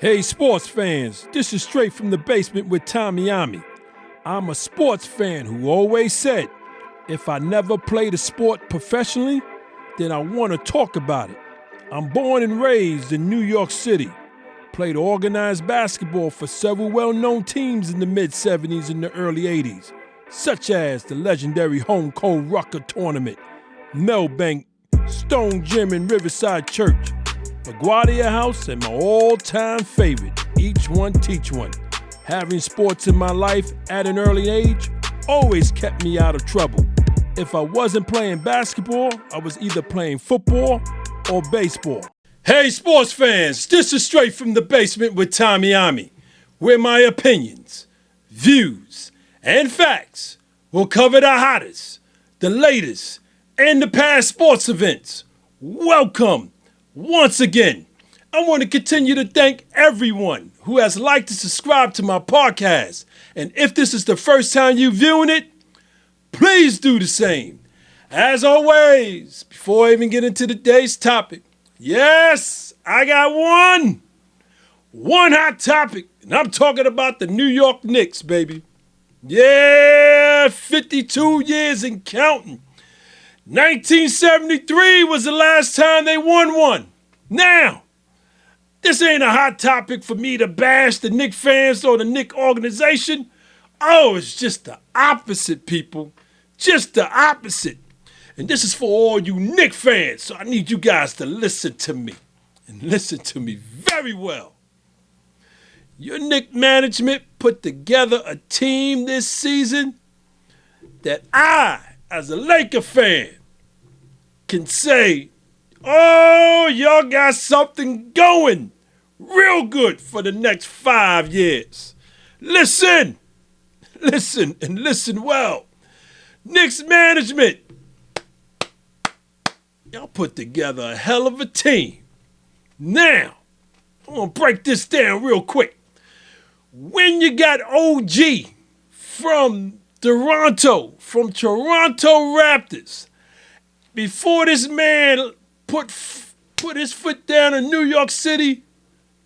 Hey sports fans, this is Straight from the Basement with OMMY. I'm a sports fan who always said, if I never played a sport professionally, then I want to talk about it. I'm born and raised in New York City. Played organized basketball for several well-known teams in the mid-'70s and the early '80s, such as the legendary Home Cold Rucker Tournament, Melbank, Stone Gym and Riverside Church, LaGuardia House, and my all-time favorite, Each One Teach One. Having sports in my life at an early age always kept me out of trouble. If I wasn't playing basketball, I was either playing football or baseball. Hey sports fans, this is Straight from the Basement with OMMY, where my opinions, views, and facts will cover the hottest, the latest, and the past sports events. Welcome. Once again, I want to continue to thank everyone who has liked and subscribed to my podcast. And if this is the first time you're viewing it, please do the same. As always, before I even get into today's topic, yes, I got one hot topic, and I'm talking about the New York Knicks, baby. Yeah, 52 years and counting. 1973 was the last time they won one. Now, this ain't a hot topic for me to bash the Knicks fans or the Knicks organization. Oh, it's just the opposite, people. Just the opposite. And this is for all you Knicks fans, so I need you guys to listen to me. And listen to me very well. Your Knicks management put together a team this season that I, as a Laker fan, can say, oh, y'all got something going real good for the next 5 years. Listen, and listen well. Knicks management, y'all put together a hell of a team. Now, I'm going to break this down real quick. When you got OG from Toronto Raptors, before this man put his foot down in New York City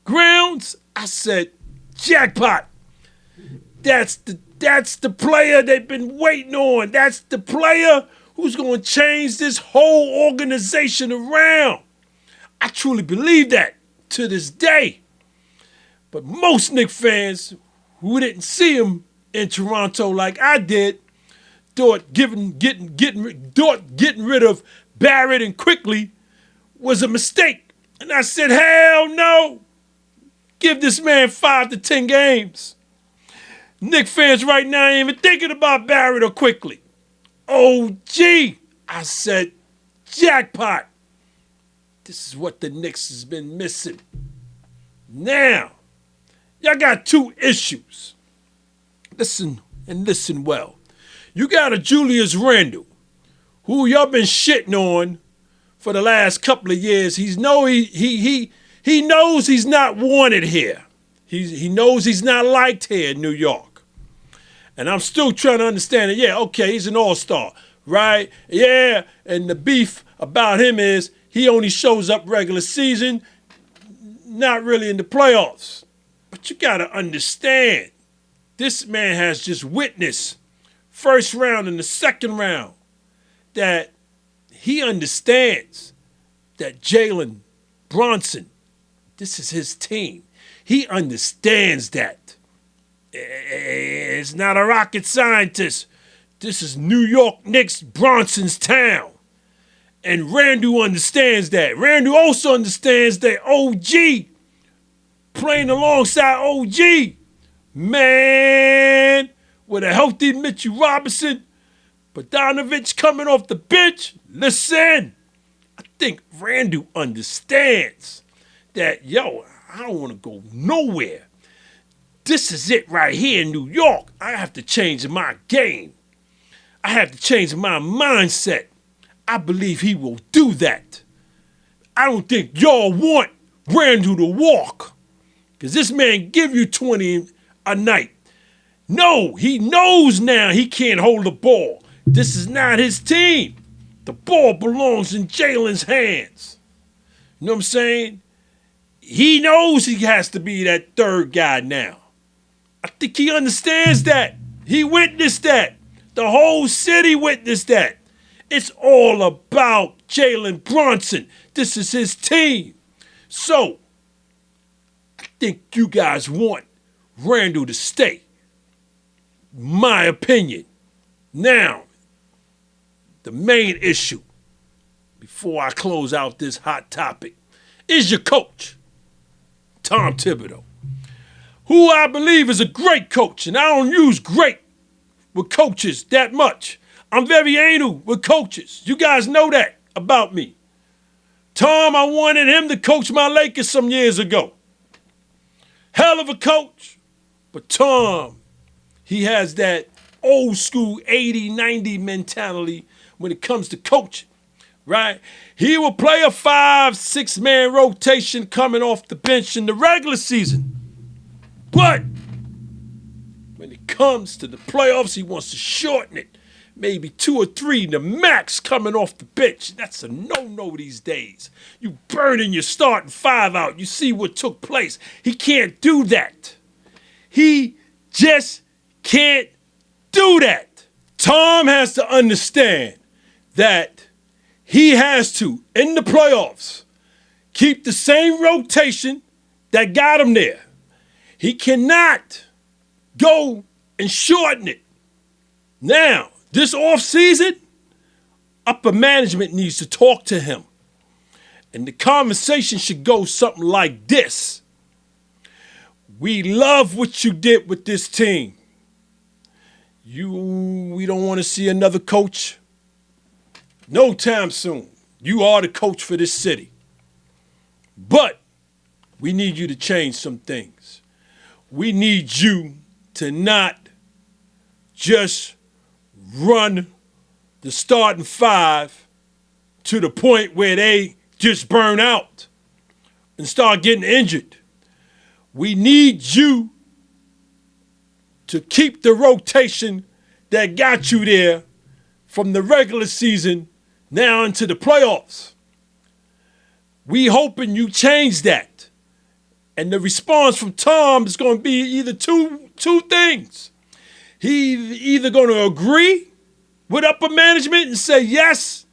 grounds, I said, jackpot. That's the player they've been waiting on. That's the player who's going to change this whole organization around. I truly believe that to this day. But most Knicks fans who didn't see him in Toronto like I did thought getting rid of Barrett and Quickly was a mistake. And I said, hell no. Give this man 5 to 10 games. Knicks fans right now ain't even thinking about Barrett or Quickly. OG, I said, jackpot. This is what the Knicks has been missing. Now, y'all got two issues. Listen and listen well. You got a Julius Randle, who y'all been shitting on for the last couple of years. He knows he's not wanted here. He knows he's not liked here in New York. And I'm still trying to understand it. Yeah, okay, he's an all-star, right? Yeah, and the beef about him is he only shows up regular season, not really in the playoffs. But you got to understand, this man has just witnessed first round and the second round that he understands that Jalen Brunson, this is his team. He understands that. It's not a rocket scientist. This is New York Knicks Brunson's town. And Randle understands that. Randle also understands that OG, playing alongside OG, man, with a healthy Mitchell Robinson, Bogdanovich coming off the bench, listen, I think Randle understands that, yo, I don't want to go nowhere. This is it right here in New York. I have to change my game. I have to change my mindset. I believe he will do that. I don't think y'all want Randle to walk, because this man give you 20 a night. No, he knows now he can't hold the ball. This is not his team. The ball belongs in Jalen's hands. You know what I'm saying? he knows he has to be that third guy now. I think he understands that. He witnessed that. The whole city witnessed that. It's all about Jalen Brunson. This is his team. So, I think you guys want Randall to stay. My opinion. Now, the main issue, before I close out this hot topic, is your coach, Tom Thibodeau, who I believe is a great coach, and I don't use great with coaches that much. I'm very anal with coaches. You guys know that about me. Tom, I wanted him to coach my Lakers some years ago. Hell of a coach. But Tom, he has that old school 80-90 mentality when it comes to coaching, right? He will play a 5-6-man rotation coming off the bench in the regular season. But when it comes to the playoffs, he wants to shorten it. Maybe 2 or 3, the max coming off the bench. That's a no-no these days. You burning your starting 5 out. You see what took place. He can't do that. He just can't do that. Tom has to understand that he has to, in the playoffs, keep the same rotation that got him there. He cannot go and shorten it. Now, this offseason, upper management needs to talk to him. And the conversation should go something like this. We love what you did with this team. We don't want to see another coach no time soon. You are the coach for this city. But we need you to change some things. We need you to not just run the starting 5 to the point where they just burn out and start getting injured. We need you to keep the rotation that got you there from the regular season now into the playoffs. We hoping you change that. And the response from Tom is going to be either two things. He's either going to agree with upper management and say, yes,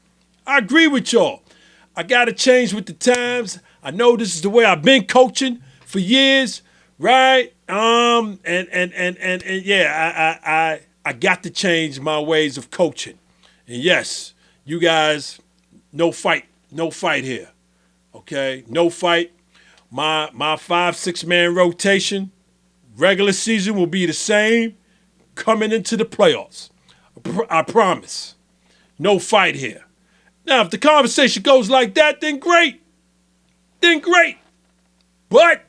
I agree with y'all. I got to change with the times. I know this is the way I've been coaching for years, right? I got to change my ways of coaching. And yes, you guys, no fight here, okay? No fight. My 5-6-man rotation, regular season will be the same coming into the playoffs. I promise. No fight here. Now, if the conversation goes like that, then great. But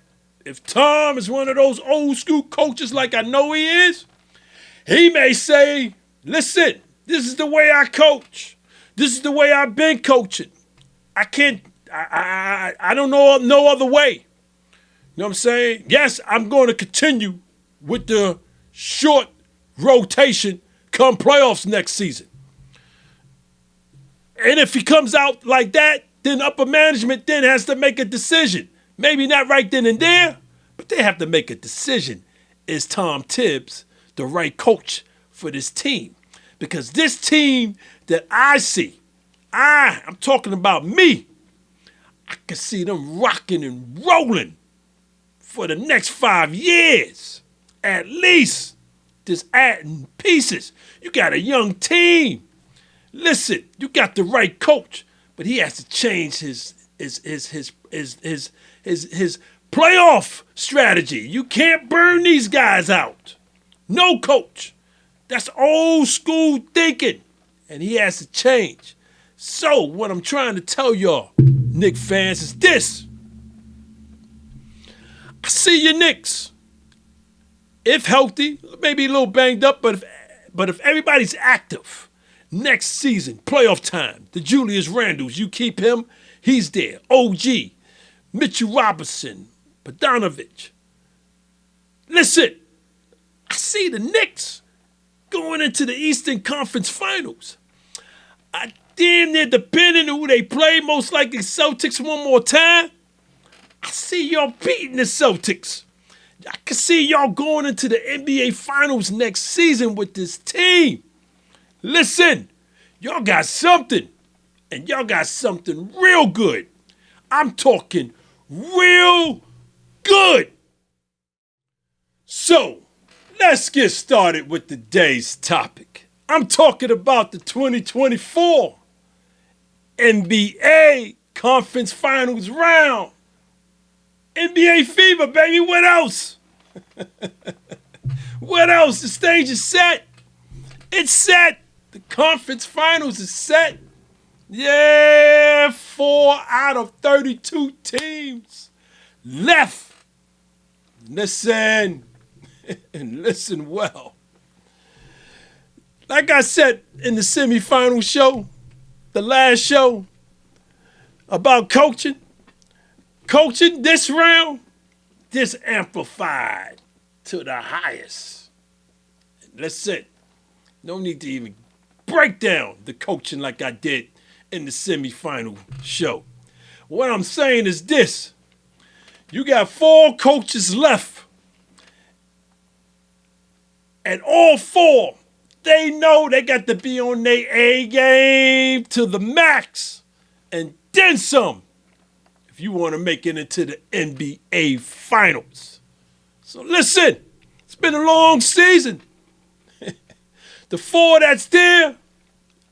if Tom is one of those old school coaches like I know he is, he may say, listen, this is the way I coach. This is the way I've been coaching. I don't know no other way. You know what I'm saying? Yes, I'm going to continue with the short rotation come playoffs next season. And if he comes out like that, then upper management then has to make a decision. Maybe not right then and there, but they have to make a decision. Is Tom Tibbs the right coach for this team? Because this team that I see, I'm talking about me, I can see them rocking and rolling for the next 5 years, at least. Just adding pieces. You got a young team. Listen, you got the right coach, but he has to change his playoff strategy. You can't burn these guys out. No coach. That's old school thinking, and he has to change. So what I'm trying to tell y'all, Knicks fans, is this. I see your Knicks. If healthy, maybe a little banged up, but if everybody's active, next season, playoff time, the Julius Randles, you keep him, he's there. OG, Mitchell Robinson, Bogdanovich. Listen, I see the Knicks going into the Eastern Conference Finals. I damn near, depending on who they play, most likely Celtics one more time. I see y'all beating the Celtics. I can see y'all going into the NBA Finals next season with this team. Listen, y'all got something, and y'all got something real good. I'm talking real good. So, let's get started with today's topic. I'm talking about the 2024 NBA Conference Finals round. NBA fever, baby. What else? What else? The stage is set. It's set. The conference finals is set. Yeah, 4 out of 32 teams left. Listen, and listen well. Like I said in the semifinal show, the last show about coaching this round, this amplified to the highest. Listen, no need to even break down the coaching like I did in the semifinal show. What I'm saying is this. You got 4 coaches left. And all 4, they know they got to be on their A game to the max. And then some. If you want to make it into the NBA Finals. So listen, it's been a long season. The 4 that's there,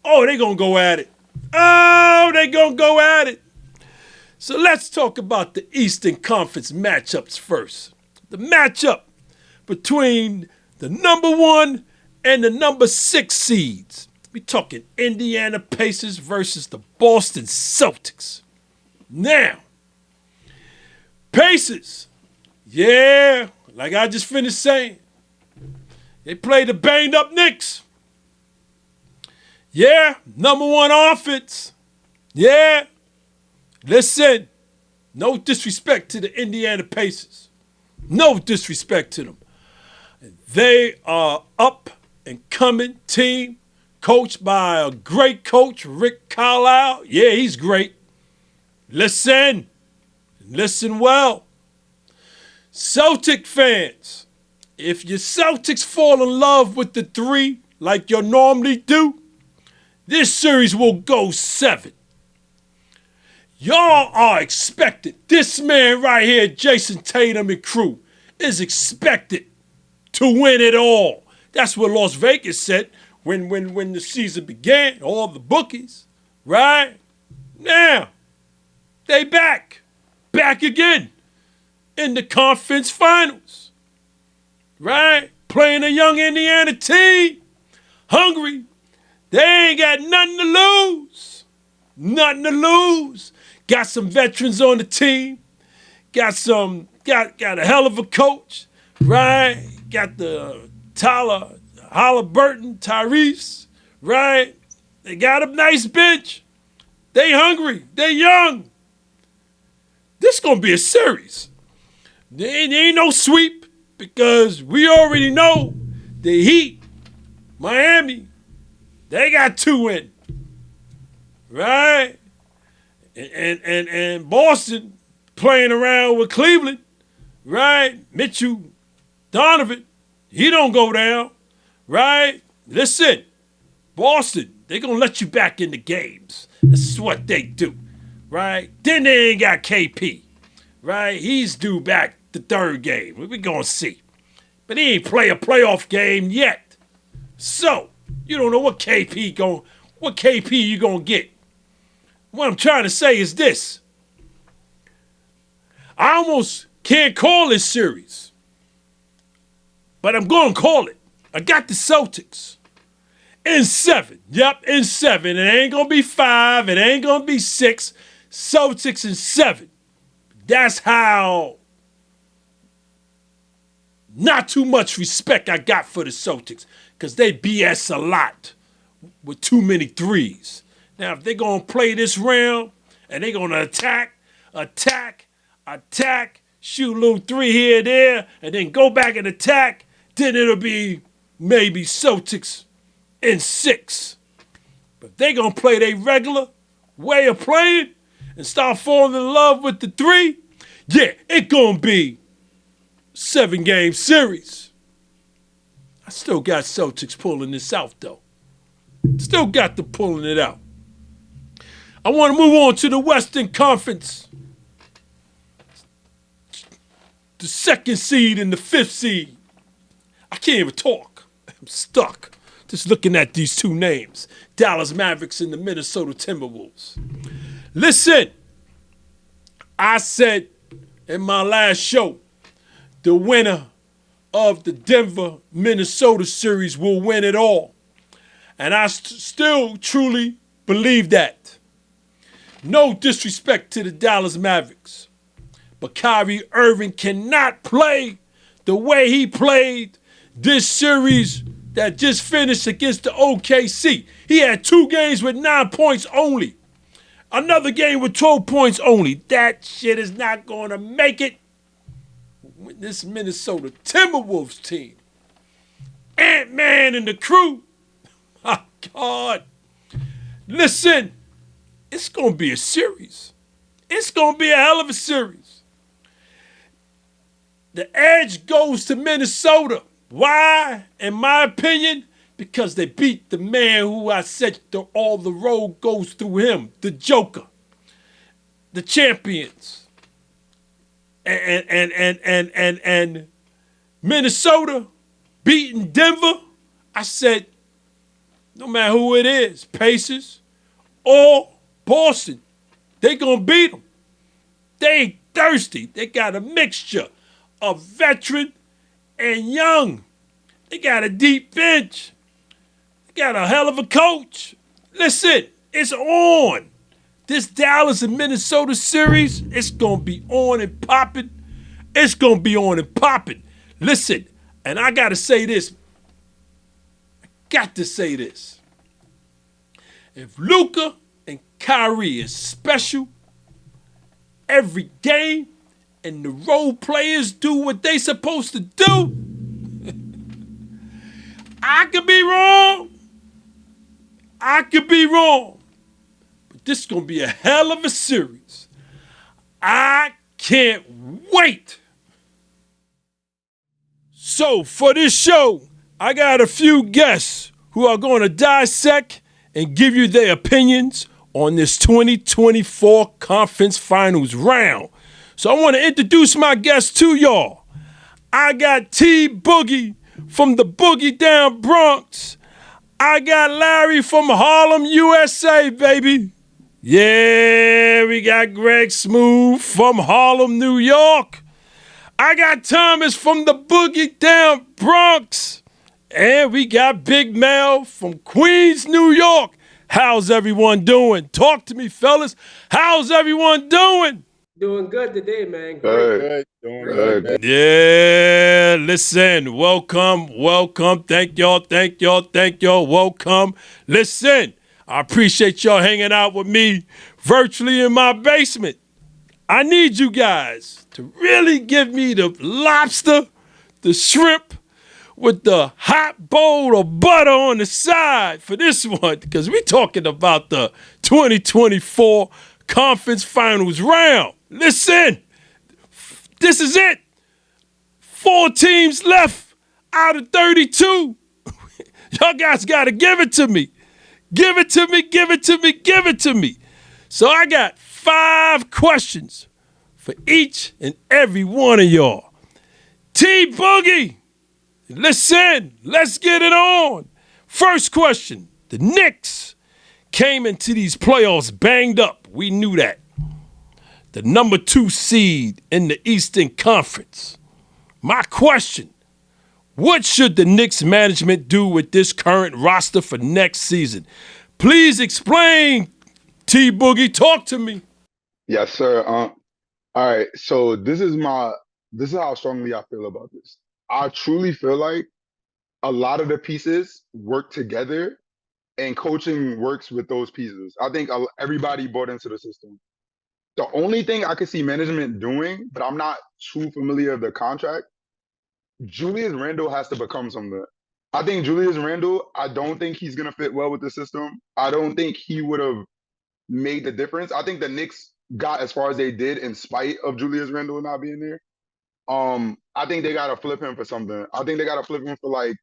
oh, they going to go at it. Oh, they going to go at it. So let's talk about the Eastern Conference matchups first. The matchup between the number 1 and the number 6 seeds. We're talking Indiana Pacers versus the Boston Celtics. Now, Pacers, yeah, like I just finished saying, they played the banged up Knicks. Yeah, number 1 offense. Yeah, listen, no disrespect to the Indiana Pacers. No disrespect to them. They are up and coming team, coached by a great coach, Rick Carlisle. Yeah, he's great. Listen well. Celtic fans, if your Celtics fall in love with the 3 like you normally do, this series will go 7. Y'all are expected. This man right here, Jason Tatum and crew, is expected to win it all. That's what Las Vegas said when the season began, all the bookies, right? Now, they back again in the conference finals, right? Playing a young Indiana team, hungry. They ain't got nothing to lose. Nothing to lose. Got some veterans on the team. Got a hell of a coach, right? Got the Halliburton, Tyrese, right? They got a nice bench. They hungry. They young. This is going to be a series. There ain't no sweep because we already know the Heat, Miami, they got 2 in. Right? And Boston playing around with Cleveland. Right? Mitchell, Donovan, he don't go down. Right? Listen, Boston, they going to let you back in the games. This is what they do. Right? Then they ain't got KP. Right? He's due back the 3rd game. We're going to see. But he ain't play a playoff game yet. So, you don't know what KP you going to get. What I'm trying to say is this. I almost can't call this series. But I'm going to call it. I got the Celtics in 7. Yep, in 7. It ain't going to be 5. It ain't going to be 6. Celtics in 7. That's how not too much respect I got for the Celtics because they BS a lot with too many threes. Now, if they're going to play this round and they're going to attack, shoot a little 3 here and there, and then go back and attack, then it'll be maybe Celtics in 6. But if they're going to play their regular way of playing and start falling in love with the 3, Yeah, it gonna be 7-game series. I still got Celtics pulling this out though. Still got them pulling it out. I want to move on to the Western Conference. The 2nd seed and the 5th seed. I can't even talk. I'm stuck. Just looking at these two names. Dallas Mavericks and the Minnesota Timberwolves. Listen, I said in my last show, the winner of the Denver-Minnesota series will win it all. And I still truly believe that. No disrespect to the Dallas Mavericks, but Kyrie Irving cannot play the way he played this series that just finished against the OKC. He had 2 games with 9 points only. Another game with 12 points only. That shit is not going to make it with this Minnesota Timberwolves team. Ant-Man and the crew. My God. Listen, it's going to be a series. It's going to be a hell of a series. The edge goes to Minnesota. Why? In my opinion, because they beat the man who I said all the road goes through him, the Joker, the champions. And Minnesota beating Denver, I said, no matter who it is, Pacers or Boston, they gonna beat them. They ain't thirsty. They got a mixture of veteran and young. They got a deep bench. They got a hell of a coach. Listen, it's on. This Dallas and Minnesota series, it's gonna be on and popping. It's gonna be on and popping. Listen, and I gotta say this. Got to say this. If Luka and Kyrie is special every game and the role players do what they supposed to do, I could be wrong. I could be wrong. But this is going to be a hell of a series. I can't wait. So for this show, I got a few guests who are going to dissect and give you their opinions on this 2024 Conference Finals round. So I want to introduce my guests to y'all. I got T Boogie from the Boogie Down Bronx. I got Larry from Harlem, USA, baby. Yeah, we got Greg Smooth from Harlem, New York. I got Thomas from the Boogie Down Bronx. And we got Big Mel from Queens, New York. How's everyone doing? Talk to me, fellas. How's everyone doing? Doing good today, man. Great. Doing good. Yeah, listen, welcome. Thank y'all, welcome. Listen, I appreciate y'all hanging out with me virtually in my basement. I need you guys to really give me the lobster, the shrimp, with the hot bowl of butter on the side for this one, because we're talking about the 2024 Conference Finals round. Listen, this is it. 4 teams left out of 32. Y'all guys got to give it to me. Give it to me. So I got 5 questions for each and every one of y'all. T Boogie. Listen, let's get it on. First question. The Knicks came into these playoffs banged up. We knew that. The number 2 seed in the Eastern Conference. My question, what should the Knicks management do with this current roster for next season? Please explain, T Boogie. Talk to me. Yes, sir. All right. So this is how strongly I feel about this. I truly feel like a lot of the pieces work together and coaching works with those pieces. I think everybody bought into the system. The only thing I could see management doing, but I'm not too familiar with the contract, Julius Randle has to become something. I think Julius Randle, I don't think he's going to fit well with the system. I don't think he would have made the difference. I think the Knicks got as far as they did in spite of Julius Randle not being there. I think they gotta flip him for something. I think they gotta flip him for like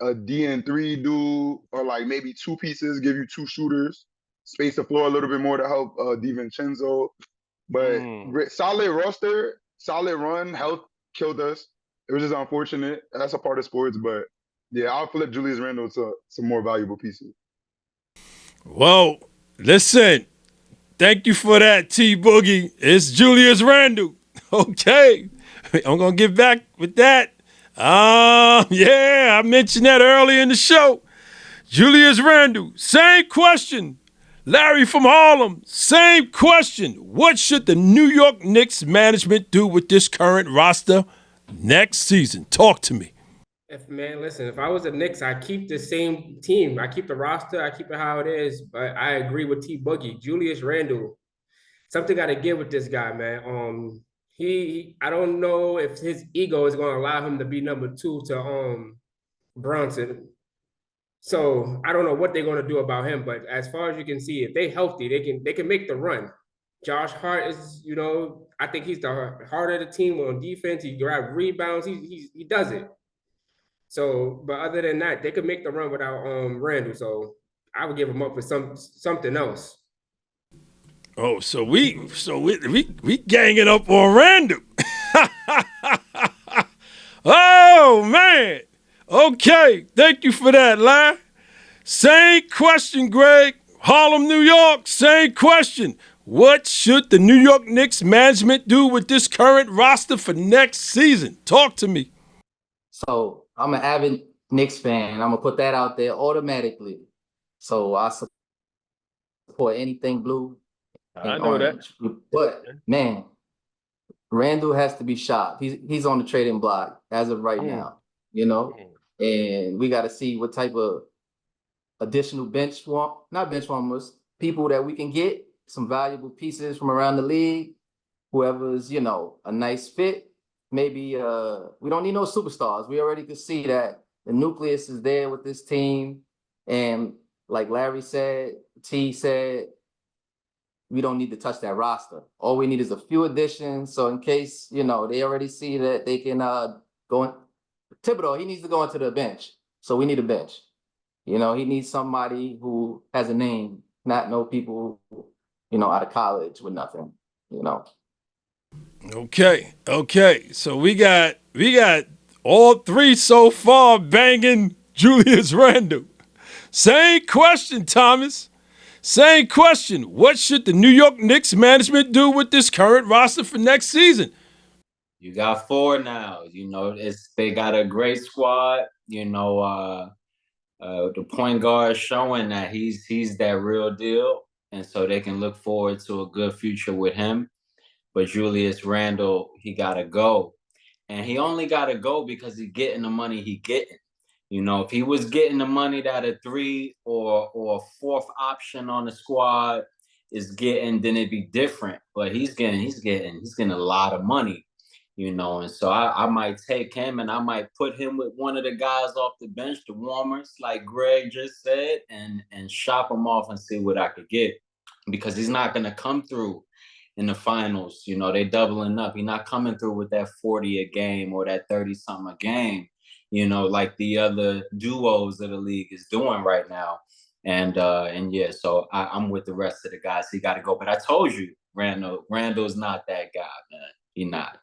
a DN3 dude, or like maybe two pieces, give you two shooters, space the floor a little bit more to help DiVincenzo. But solid roster, solid run, health killed us. It was just unfortunate. That's a part of sports, but yeah, I'll flip Julius Randle to some more valuable pieces. Well, listen. Thank you for that, T Boogie. It's Julius Randle. Okay. I'm going to get back with that. Yeah, I mentioned that earlier in the show. Julius Randle, same question. Larry from Harlem, same question. What should the New York Knicks management do with this current roster next season? Talk to me. Listen, if I was a Knicks, I keep the same team. I keep the roster. I keep it how it is. But I agree with T Boogie. Julius Randle, something got to give with this guy, man. I don't know if his ego is going to allow him to be number 2 to Bronson. So I don't know what they're going to do about him. But as far as you can see, if they healthy, they can make the run. Josh Hart is, I think he's the heart of the team on defense. He grabs rebounds. He does it. So, but other than that, they could make the run without Randle. So I would give him up for something else. Oh, so we ganging up on Randle. Oh man. Okay, thank you for that, Larry. Same question, Greg. Harlem, New York, same question. What should the New York Knicks management do with this current roster for next season? Talk to me. So I'm an avid Knicks fan. I'm gonna put that out there automatically. So I support anything blue and orange. But man, Randle has to be shopped. He's on the trading block as of right now, and we got to see what type of additional not bench warmers, people that we can get, some valuable pieces from around the league, whoever's, a nice fit. Maybe we don't need no superstars. We already could see that the nucleus is there with this team. And like Larry said, T said, we don't need to touch that roster. All we need is a few additions. So in case, they already see that they can go in. Thibodeau, he needs to go into the bench. So we need a bench. He needs somebody who has a name, not no people, out of college with nothing, Okay. So we got all three so far banging Julius Randle. Same question, Thomas. Same question. What should the New York Knicks management do with this current roster for next season? You got 4 now. They got a great squad. The point guard showing that he's that real deal, and so they can look forward to a good future with him. But Julius Randle, he gotta go, and he only gotta go because he's getting the money he getting. If he was getting the money that a 3 or a 4th option on the squad is getting, then it'd be different. But he's getting a lot of money, and so I might take him and I might put him with one of the guys off the bench, the warmers, like Greg just said, and shop him off and see what I could get, because he's not gonna come through in the finals. They doubling up. He's not coming through with that 40 a game or that 30 something a game, like the other duos of the league is doing right now. And yeah, so I'm with the rest of the guys. He got to go. But I told you, Randall's not that guy, man. He not.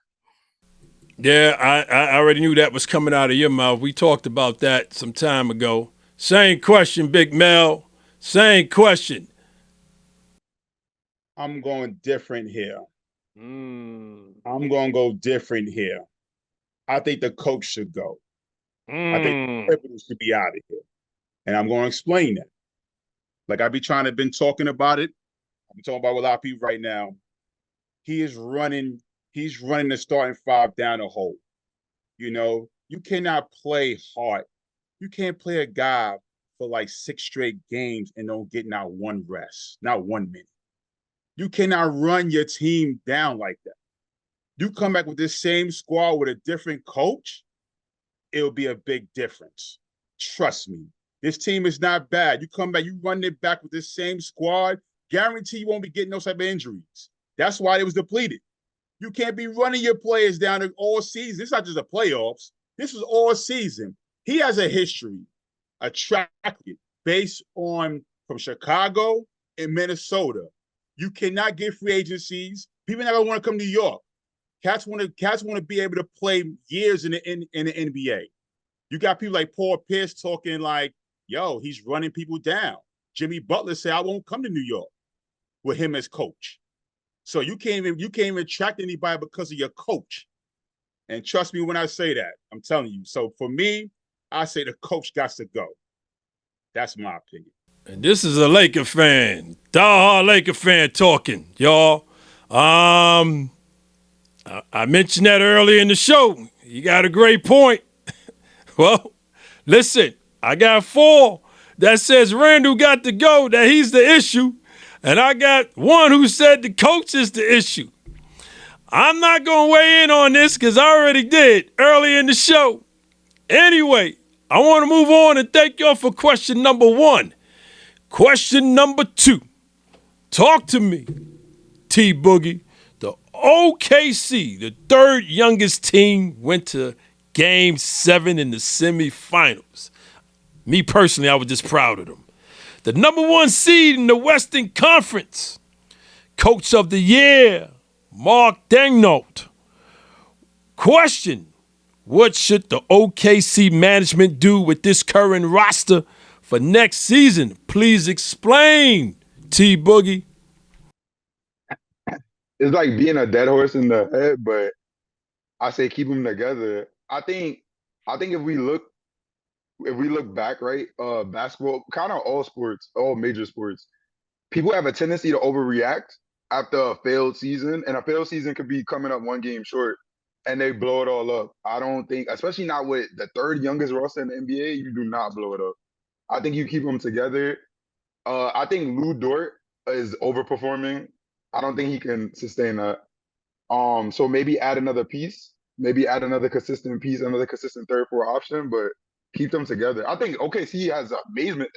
Yeah, I already knew that was coming out of your mouth. We talked about that some time ago. Same question, Big Mel. Same question. I'm going different here. I'm going to go different here. I think the coach should go. I think the Clippers should be out of here. And I'm going to explain that. Like I've been talking about it. I'm talking about with a lot of people right now. He's running the starting 5 down the hole. You cannot play hard. You can't play a guy for like 6 straight games and don't get not one rest, not 1 minute. You cannot run your team down like that. You come back with this same squad with a different coach, it'll be a big difference. Trust me. This team is not bad. You come back, you run it back with this same squad, guarantee you won't be getting those type of injuries. That's why it was depleted. You can't be running your players down all season. It's not just the playoffs. This is all season. He has a history, a track record based on from Chicago and Minnesota. You cannot get free agencies. People never want to come to New York. Cats want to be able to play years in the NBA. You got people like Paul Pierce talking like, yo, he's running people down. Jimmy Butler said, I won't come to New York with him as coach. So you can't even attract anybody because of your coach. And trust me when I say that, I'm telling you. So for me, I say the coach got to go. That's my opinion. And this is a Laker fan, diehard Laker fan talking, y'all. I mentioned that earlier in the show. You got a great point. Well, listen, I got 4 that says Randall got to go, that he's the issue. And I got 1 who said the coach is the issue. I'm not going to weigh in on this because I already did earlier in the show. Anyway, I want to move on and thank y'all for question number 1. Question number 2. Talk to me, T Boogie. The OKC, the 3rd youngest team, went to Game 7 in the semifinals. Me personally, I was just proud of them. The number 1 seed in the Western Conference. Coach of the Year, Mark Daigneault. Question, what should the OKC management do with this current roster for next season? Please explain, T Boogie. It's like being a dead horse in the head, but I say keep them together. I think if we look back, right, basketball, kind of all sports, all major sports, people have a tendency to overreact after a failed season, and a failed season could be coming up 1 game short, and they blow it all up. I don't think, especially not with the 3rd youngest roster in the NBA, you do not blow it up. I think you keep them together. I think Lou Dort is overperforming. I don't think he can sustain that. So maybe add another piece, maybe add another consistent piece, another consistent 3rd, 4th option, but keep them together. I think OKC has amazement.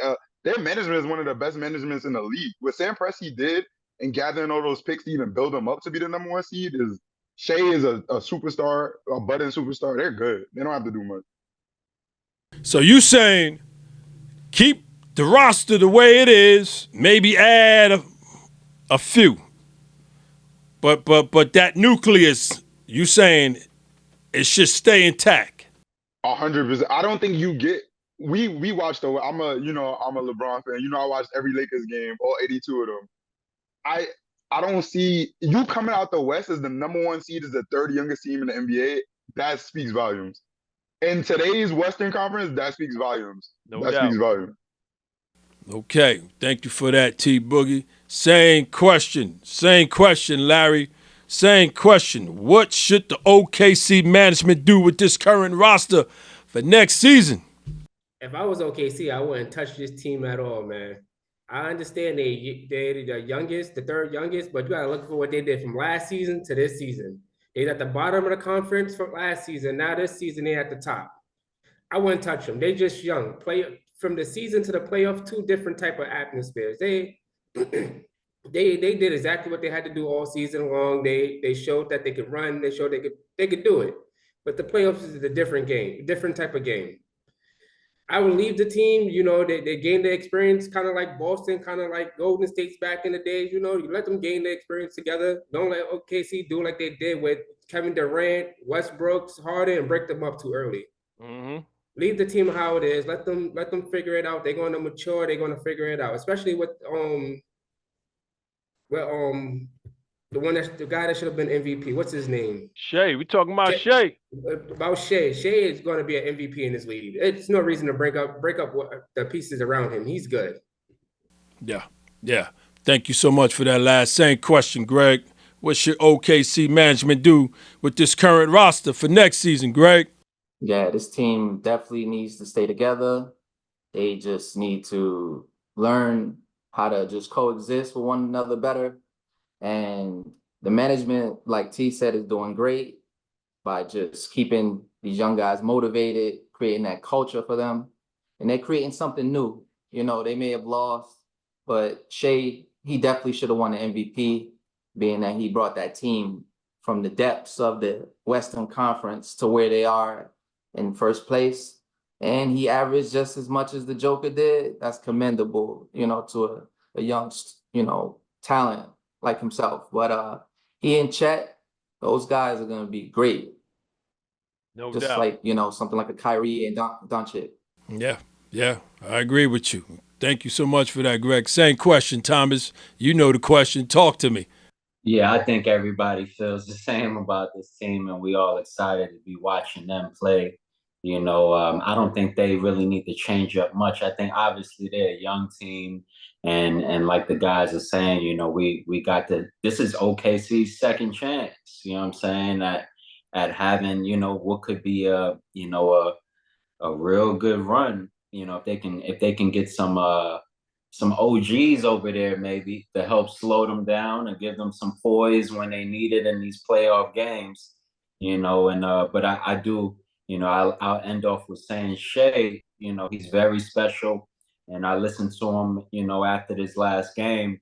Their management is one of the best managements in the league. What Sam Presti did and gathering all those picks to even build them up to be the number 1 seed is Shea is a superstar, a budding superstar. They're good. They don't have to do much. So you saying keep the roster the way it is, maybe add a few. But that nucleus, you saying it should stay intact. 100%. I don't think you get. We watched. I'm a LeBron fan. I watched every Lakers game, all 82 of them. I don't see you coming out the West as the number 1 seed as the 3rd youngest team in the NBA. That speaks volumes. In today's Western Conference, that speaks volumes. No that doubt. Speaks volumes. Okay, thank you for that, T Boogie. Same question, Larry. Same question. What should the OKC management do with this current roster for next season? If I was OKC, I wouldn't touch this team at all, man. I understand they're the youngest, the 3rd youngest, but you gotta look for what they did from last season to this season. They're at the bottom of the conference from last season. Now this season they're at the top. I wouldn't touch them. They're just young. Play from the season to the playoff, 2 different type of atmospheres. They did exactly what they had to do all season long. They showed that they could run. They showed they could do it. But the playoffs is a different game, different type of game. I would leave the team. They gained the experience, kind of like Boston, kind of like Golden State's back in the days. You let them gain the experience together. Don't let OKC do like they did with Kevin Durant, Westbrook, Harden, and break them up too early. Mm-hmm. Leave the team how it is. Let them figure it out. They're going to mature. They're going to figure it out. Especially with the guy that should have been MVP. What's his name? Shea. We talking about Shea. About Shea. Shea is going to be an MVP in this league. It's no reason to break up the pieces around him. He's good. Yeah. Thank you so much for that last same question, Greg. What should OKC management do with this current roster for next season, Greg? Yeah, this team definitely needs to stay together. They just need to learn how to just coexist with one another better. And the management, like T said, is doing great by just keeping these young guys motivated, creating that culture for them. And they're creating something new. They may have lost, but Shea, he definitely should have won the MVP. being that he brought that team from the depths of the Western Conference to where they are in first place. And he averaged just as much as the Joker did. That's commendable, to a young, talent like himself. But he and Chet, those guys are going to be great. No Just doubt. like, something like a Kyrie and Doncic. Yeah, I agree with you. Thank you so much for that, Greg. Same question, Thomas. You know the question. Talk to me. Yeah, I think everybody feels the same about this team, and we all excited to be watching them play. I don't think they really need to change up much. I think obviously they're a young team, and like the guys are saying, we got this is OKC's second chance. You know what I'm saying? At having what could be a real good run. If they can get some OGs over there maybe to help slow them down and give them some poise when they need it in these playoff games. But I do, I'll end off with saying Shea, he's very special. And I listened to him, after this last game,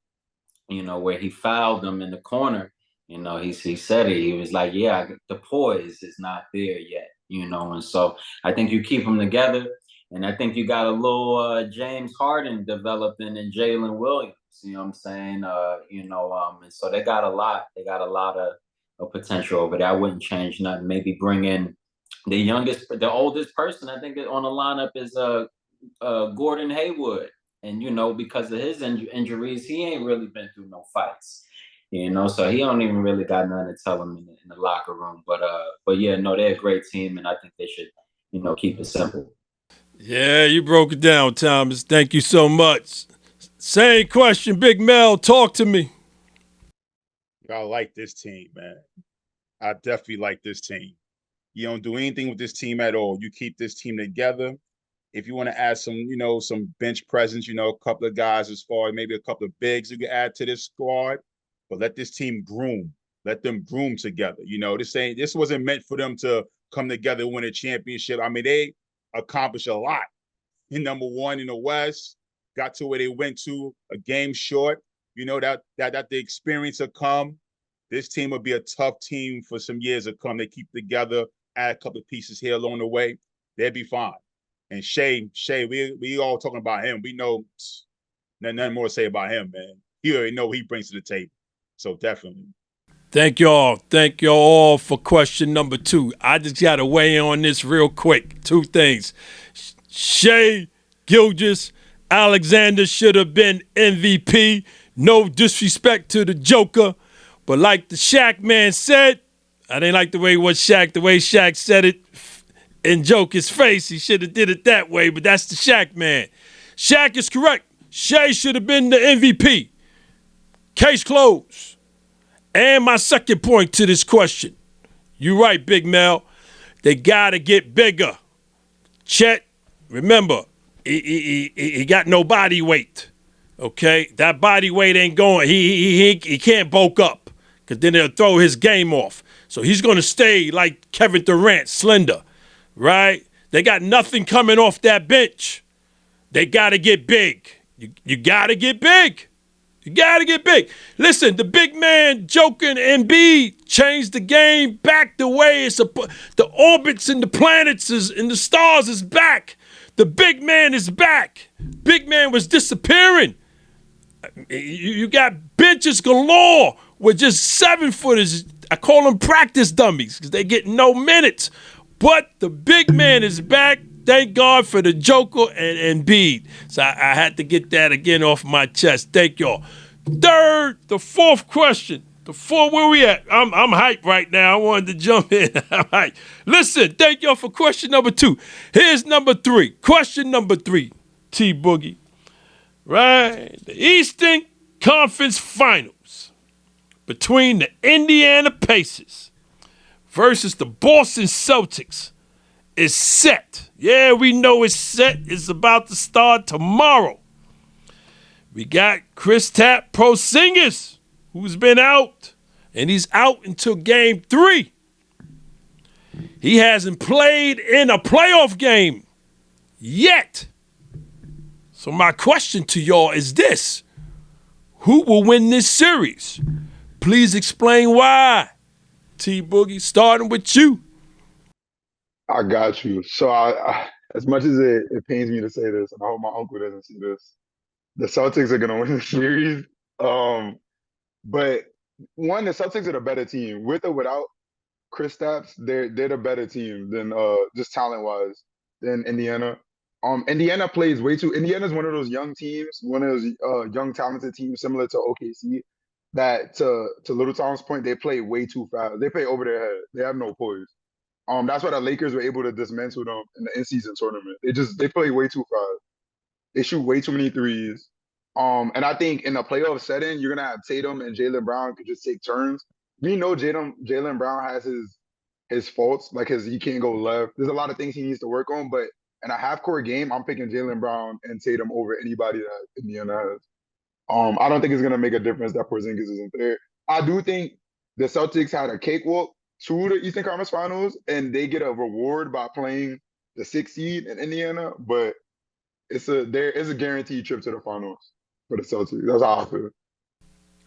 where he fouled them in the corner. He said it. He was like, yeah, the poise is not there yet, and so I think you keep them together. And I think you got a little James Harden developing in Jalen Williams, you know what I'm saying? And so they got a lot of potential over there. I wouldn't change nothing. Maybe bring in the oldest person I think on the lineup is Gordon Hayward. And, because of his injuries, he ain't really been through no fights, so he don't even really got nothing to tell him in the locker room. But yeah, no, they're a great team, and I think they should, keep it simple. Yeah, you broke it down, Thomas. Thank you so much. Same question, Big Mel. Talk to me. I like this team, man. I definitely like this team. You don't do anything with this team at all. You keep this team together. If you want to add some bench presence, a couple of guys as far as maybe a couple of bigs you can add to this squad, but let this team groom. Let them groom together. This wasn't meant for them to come together and win a championship. I mean, they accomplished a lot. Number one in the West, got to where they went to, a game short. That the experience will come. This team will be a tough team for some years to come. They keep together, add a couple of pieces here along the way. They'll be fine. And Shea, we all talking about him. We know nothing more to say about him, man. You already know what he brings to the table. So definitely. Thank y'all. Thank y'all all for question number 2. I just got to weigh in on this real quick. 2 things. Shea Gilgeous-Alexander should have been MVP. No disrespect to the Joker. But like the Shaq man said, I didn't like the way Shaq said it in Joker's face. He should have did it that way, but that's the Shaq man. Shaq is correct. Shea should have been the MVP. Case closed. And my second point to this question. You're right, Big Mel. They got to get bigger. Chet, remember, he got no body weight. Okay? That body weight ain't going. He can't bulk up because then they'll throw his game off. So he's going to stay like Kevin Durant, slender. Right? They got nothing coming off that bench. They got to get big. You got to get big. You got to get big. Listen, the big man Joker and Embiid changed the game back the way the orbits and the planets and the stars is back. The big man is back. Big man was disappearing. You got benches galore with just 7-footers. I call them practice dummies because they get no minutes. But the big man is back. Thank God for the Joker and Embiid. So I had to get that again off my chest. Thank y'all. The fourth question. Where we at? I'm hyped right now. I wanted to jump in. I'm hyped. Listen, thank y'all for question number 2. Here's number 3. Question number 3, T Boogie. Right? The Eastern Conference Finals between the Indiana Pacers versus the Boston Celtics is set. Yeah, we know it's set. It's about to start tomorrow. We got Kristaps Porzingis, who's been out, and he's out until game 3. He hasn't played in a playoff game yet. So my question to y'all is this. Who will win this series? Please explain why. T Boogie, starting with you. I got you. So as much as it pains me to say this, and I hope my uncle doesn't see this, the Celtics are gonna win the series. But one, the Celtics are the better team. With or without Kristaps, they're the better team than just talent wise than Indiana. Indiana plays way too. Indiana's one of those young teams, one of those young talented teams similar to OKC. That to Little Tom's point, they play way too fast. They play over their head. They have no poise. That's why the Lakers were able to dismantle them in the in-season tournament. They play way too fast. They shoot way too many threes. And I think in the playoff setting, you're gonna have Tatum and Jaylen Brown could just take turns. We know Jaylen Brown has his faults, like he can't go left. There's a lot of things he needs to work on, but in a half-court game, I'm picking Jaylen Brown and Tatum over anybody that Indiana has. I don't think it's gonna make a difference that Porzingis isn't there. I do think the Celtics had a cakewalk to the Eastern Conference Finals, and they get a reward by playing the 6th seed in Indiana, but there is a guaranteed trip to the finals for the Celtics. That's how I feel.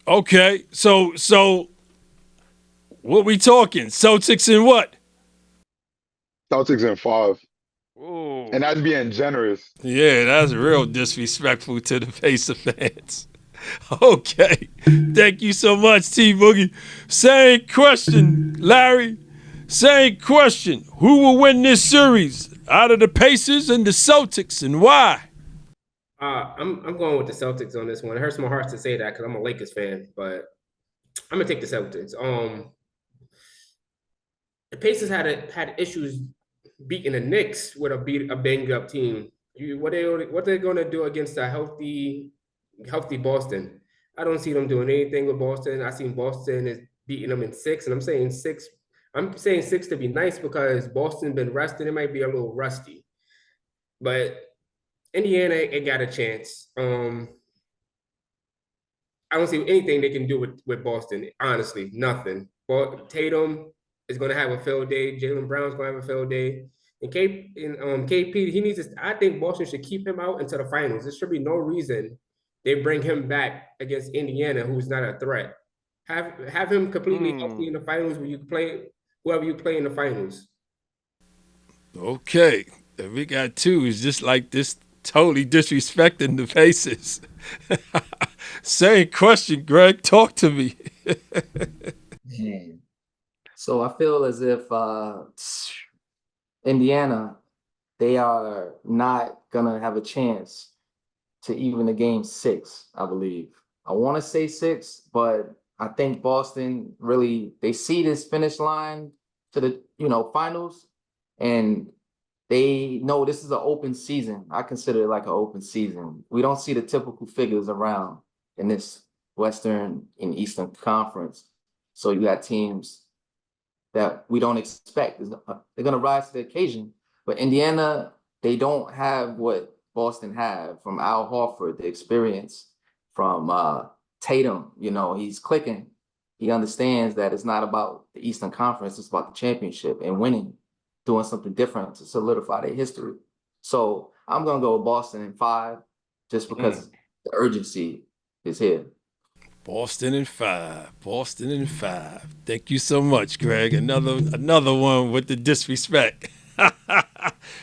Okay, so what we talking? Celtics in what? Celtics in 5. Ooh. And that's being generous. Yeah, that's real disrespectful to the Pacer fans. Okay, thank you so much, T Boogie. Same question, Larry. Same question. Who will win this series out of the Pacers and the Celtics, and why? I'm going with the Celtics on this one. It hurts my heart to say that because I'm a Lakers fan, but I'm gonna take the Celtics. The Pacers had issues beating the Knicks with a banged up team. What they're gonna do against a healthy Boston? I don't see them doing anything with Boston. I seen Boston is beating them in 6, and I'm saying 6. I'm saying 6 to be nice because Boston been rested. It might be a little rusty, but Indiana ain't got a chance. I don't see anything they can do with Boston. Honestly, nothing. But Tatum is going to have a field day. Jaylen Brown's going to have a field day. And KP, he needs to. I think Boston should keep him out until the finals. There should be no reason they bring him back against Indiana, who's not a threat. Have him completely healthy in the finals where you play whoever you play in the finals. Okay, we got 2. It's just like this, totally disrespecting the Pacers. Same question, Greg. Talk to me. Man. So I feel as if Indiana, they are not gonna have a chance to even the game 6, I believe. I want to say 6, but I think Boston really, they see this finish line to the finals, and they know this is an open season. I consider it like an open season. We don't see the typical figures around in this Western and Eastern Conference. So you got teams that we don't expect. They're going to rise to the occasion. But Indiana, they don't have what Boston have from Al Horford, the experience, from Tatum. He's clicking. He understands that it's not about the Eastern Conference. It's about the championship and winning, doing something different to solidify their history. So I'm going to go with Boston in 5 just because the urgency is here. Boston in 5. Boston in 5. Thank you so much, Greg. Another one with the disrespect.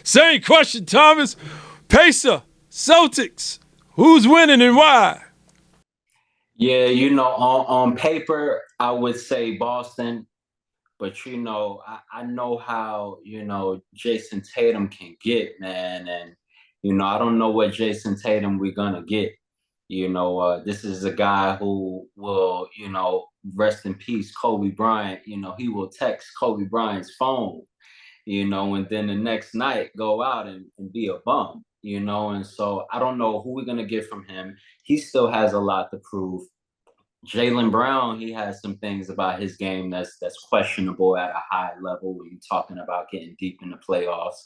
Same question, Thomas. Pacer, Celtics. Who's winning and why? Yeah, on paper, I would say Boston. But, I know how, Jason Tatum can get, man. And, I don't know what Jason Tatum we're going to get. This is a guy who will, rest in peace, Kobe Bryant. He will text Kobe Bryant's phone, and then the next night go out and be a bum, And so I don't know who we're going to get from him. He still has a lot to prove. Jaylen Brown, he has some things about his game that's questionable at a high level when you're talking about getting deep in the playoffs.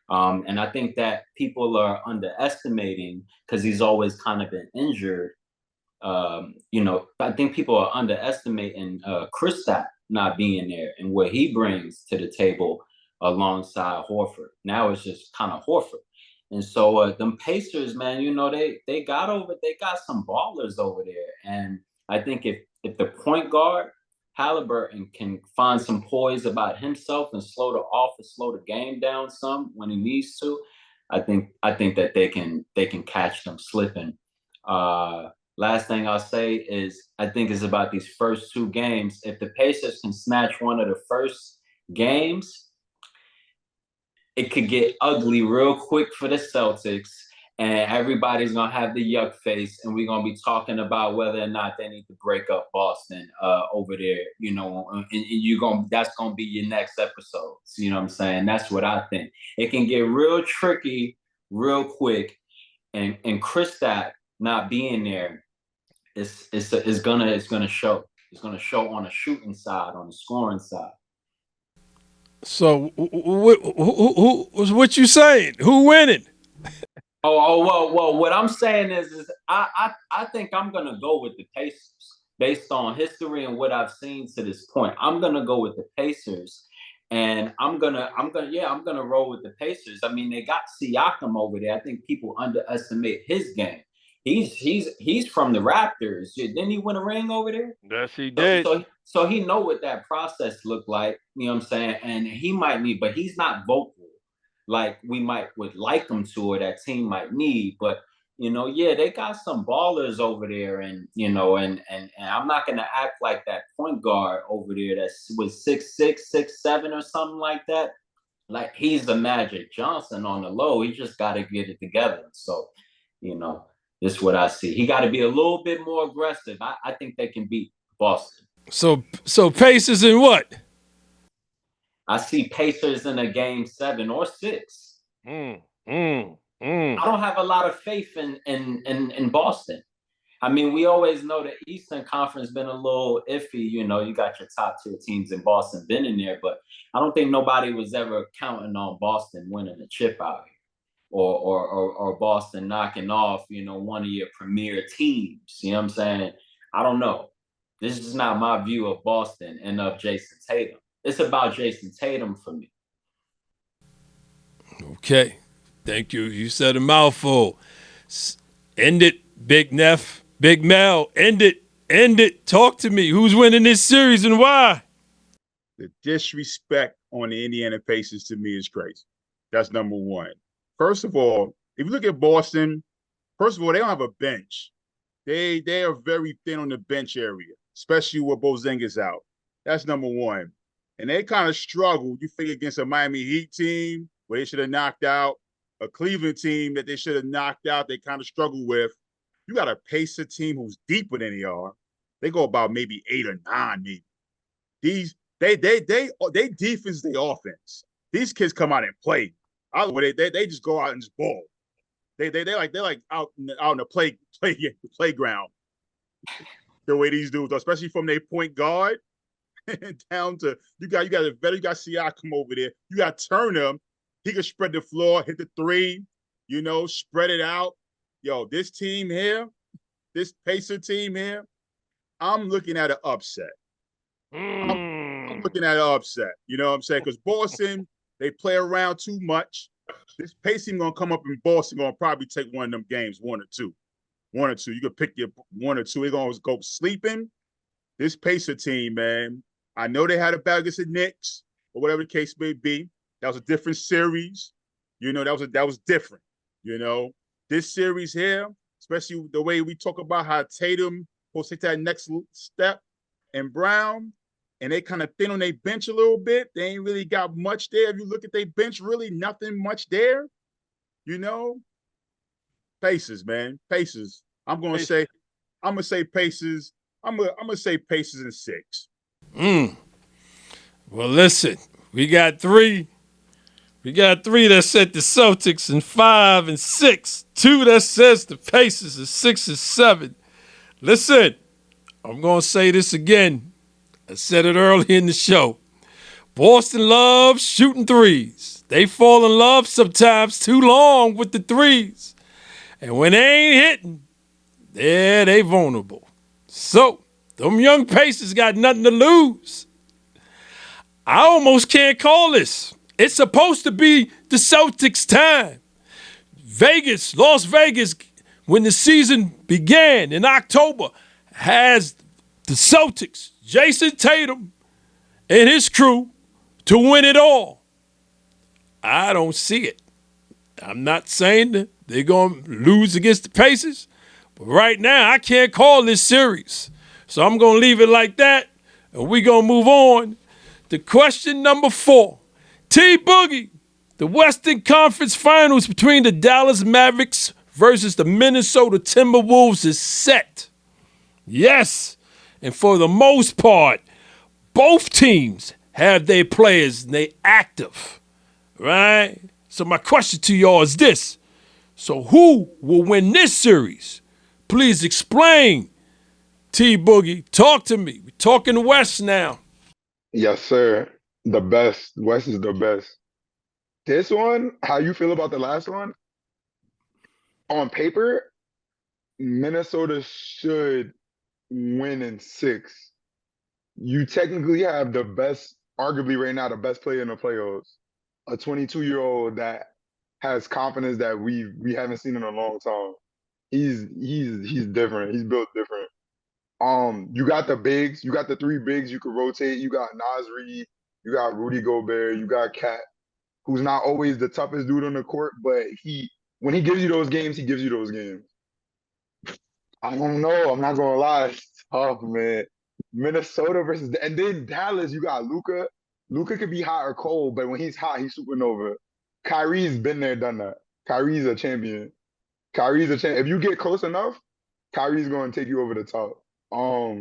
And I think that people are underestimating because he's always kind of been injured. I think people are underestimating Kristaps not being there and what he brings to the table alongside Horford. Now it's just kind of Horford. And so them Pacers, man, they got some ballers over there. And I think if if the point guard Halliburton can find some poise about himself and slow the game down some when he needs to, I think that they can catch them slipping. Last thing I'll say is I think it's about these first two games. If the Pacers can snatch one of the first games, it could get ugly real quick for the Celtics, and everybody's gonna have the yuck face, and we're gonna be talking about whether or not they need to break up Boston over there, and that's gonna be your next episode. You know what I'm saying? That's what I think. It can get real tricky real quick, and Kristaps not being there is gonna show. It's gonna show on the shooting side, on the scoring side. So what you saying? Who winning? Well, what I'm saying is I think I'm gonna go with the Pacers based on history and what I've seen to this point. I'm gonna go with the Pacers, and I'm gonna roll with the Pacers. I mean, they got Siakam over there. I think people underestimate his game. He's from the Raptors. Didn't he win a ring over there? Yes, he did. So he know what that process looked like. You know what I'm saying? And he might need, but he's not vocal like we would like him to, or that team might need. But they got some ballers over there, and and I'm not gonna act like that point guard over there that was 6'6", 6'7", or something like that. Like he's the Magic Johnson on the low. He just got to get it together. So, this is what I see. He got to be a little bit more aggressive. I think they can beat Boston. So Pacers in what? I see Pacers in a game 7 or 6. I don't have a lot of faith in Boston. I mean, we always know the Eastern Conference been a little iffy. You got your top tier teams in Boston been in there, but I don't think nobody was ever counting on Boston winning a chip out here. Or Boston knocking off, one of your premier teams. You know what I'm saying? I don't know. This is not my view of Boston and of Jason Tatum. It's about Jason Tatum for me. Okay. Thank you. You said a mouthful. End it, Big Neff. Big Mel. End it. End it. Talk to me. Who's winning this series and why? The disrespect on the Indiana Pacers to me is crazy. That's number one. First of all, if you look at Boston, first of all, they don't have a bench. They are very thin on the bench area, especially with Porzingis out. That's number one. And they kind of struggled. You figure against a Miami Heat team where they should have knocked out, a Cleveland team that they should have knocked out, they kind of struggled with. You got a Pacer team who's deeper than they are. They go about maybe 8 or 9, maybe. They defense, they offense. These kids come out and play. They just go out and just ball. They're like out in the playground. The way these dudes, especially from their point guard down to you got Siakam over there. You got Turner. He can spread the floor, hit the three, spread it out. Yo, this team here, this Pacer team here, I'm looking at an upset. I'm looking at an upset. You know what I'm saying? Because Boston, they play around too much. This Pace team gonna come up in Boston, gonna probably take one of them games, 1 or 2. 1 or 2. You can pick your 1 or 2. They're gonna go sleeping. This Pacer team, man. I know they had a battle against the Knicks, or whatever the case may be. That was a different series. That was different. This series here, especially the way we talk about how Tatum supposed to take that next step, and Brown. And they kind of thin on their bench a little bit. They ain't really got much there. If you look at their bench, really nothing much there. Pacers, man. Pacers. I'm gonna say Pacers. I'm gonna say Pacers in 6. Well, listen, we got 3. We got 3 that said the Celtics in 5 and 6. 2 that says the Pacers in 6 and 7. Listen, I'm gonna say this again. I said it early in the show. Boston loves shooting threes. They fall in love sometimes too long with the threes. And when they ain't hitting, they vulnerable. So, them young Pacers got nothing to lose. I almost can't call this. It's supposed to be the Celtics' time. Las Vegas, when the season began in October, has the Celtics, Jason Tatum, and his crew to win it all? I don't see it. I'm not saying that they're going to lose against the Pacers, but right now I can't call this series. So I'm going to leave it like that, and we're going to move on to question number 4. T Boogie, the Western Conference Finals between the Dallas Mavericks versus the Minnesota Timberwolves is set. Yes, and for the most part, both teams have their players and they active, right? So my question to y'all is this. So who will win this series? Please explain. T Boogie, talk to me. We're talking West now. Yes, sir. The best. West is the best. This one, how you feel about the last one? On paper, Minnesota should win in 6. You technically have the best, arguably right now, the best player in the playoffs. A 22-year-old that has confidence that we haven't seen in a long time. He's different. He's built different. You got the bigs, you got the 3 bigs you could rotate. You got Nas Reed, you got Rudy Gobert, you got Cat, who's not always the toughest dude on the court, but when he gives you those games, he gives you those games. I don't know. I'm not gonna lie, it's tough, man. Minnesota versus and then Dallas, you got Luka. Luka could be hot or cold, but when he's hot, he's supernova. Kyrie's been there, done that. Kyrie's a champion. Kyrie's a champion. If you get close enough, Kyrie's going to take you over the top. I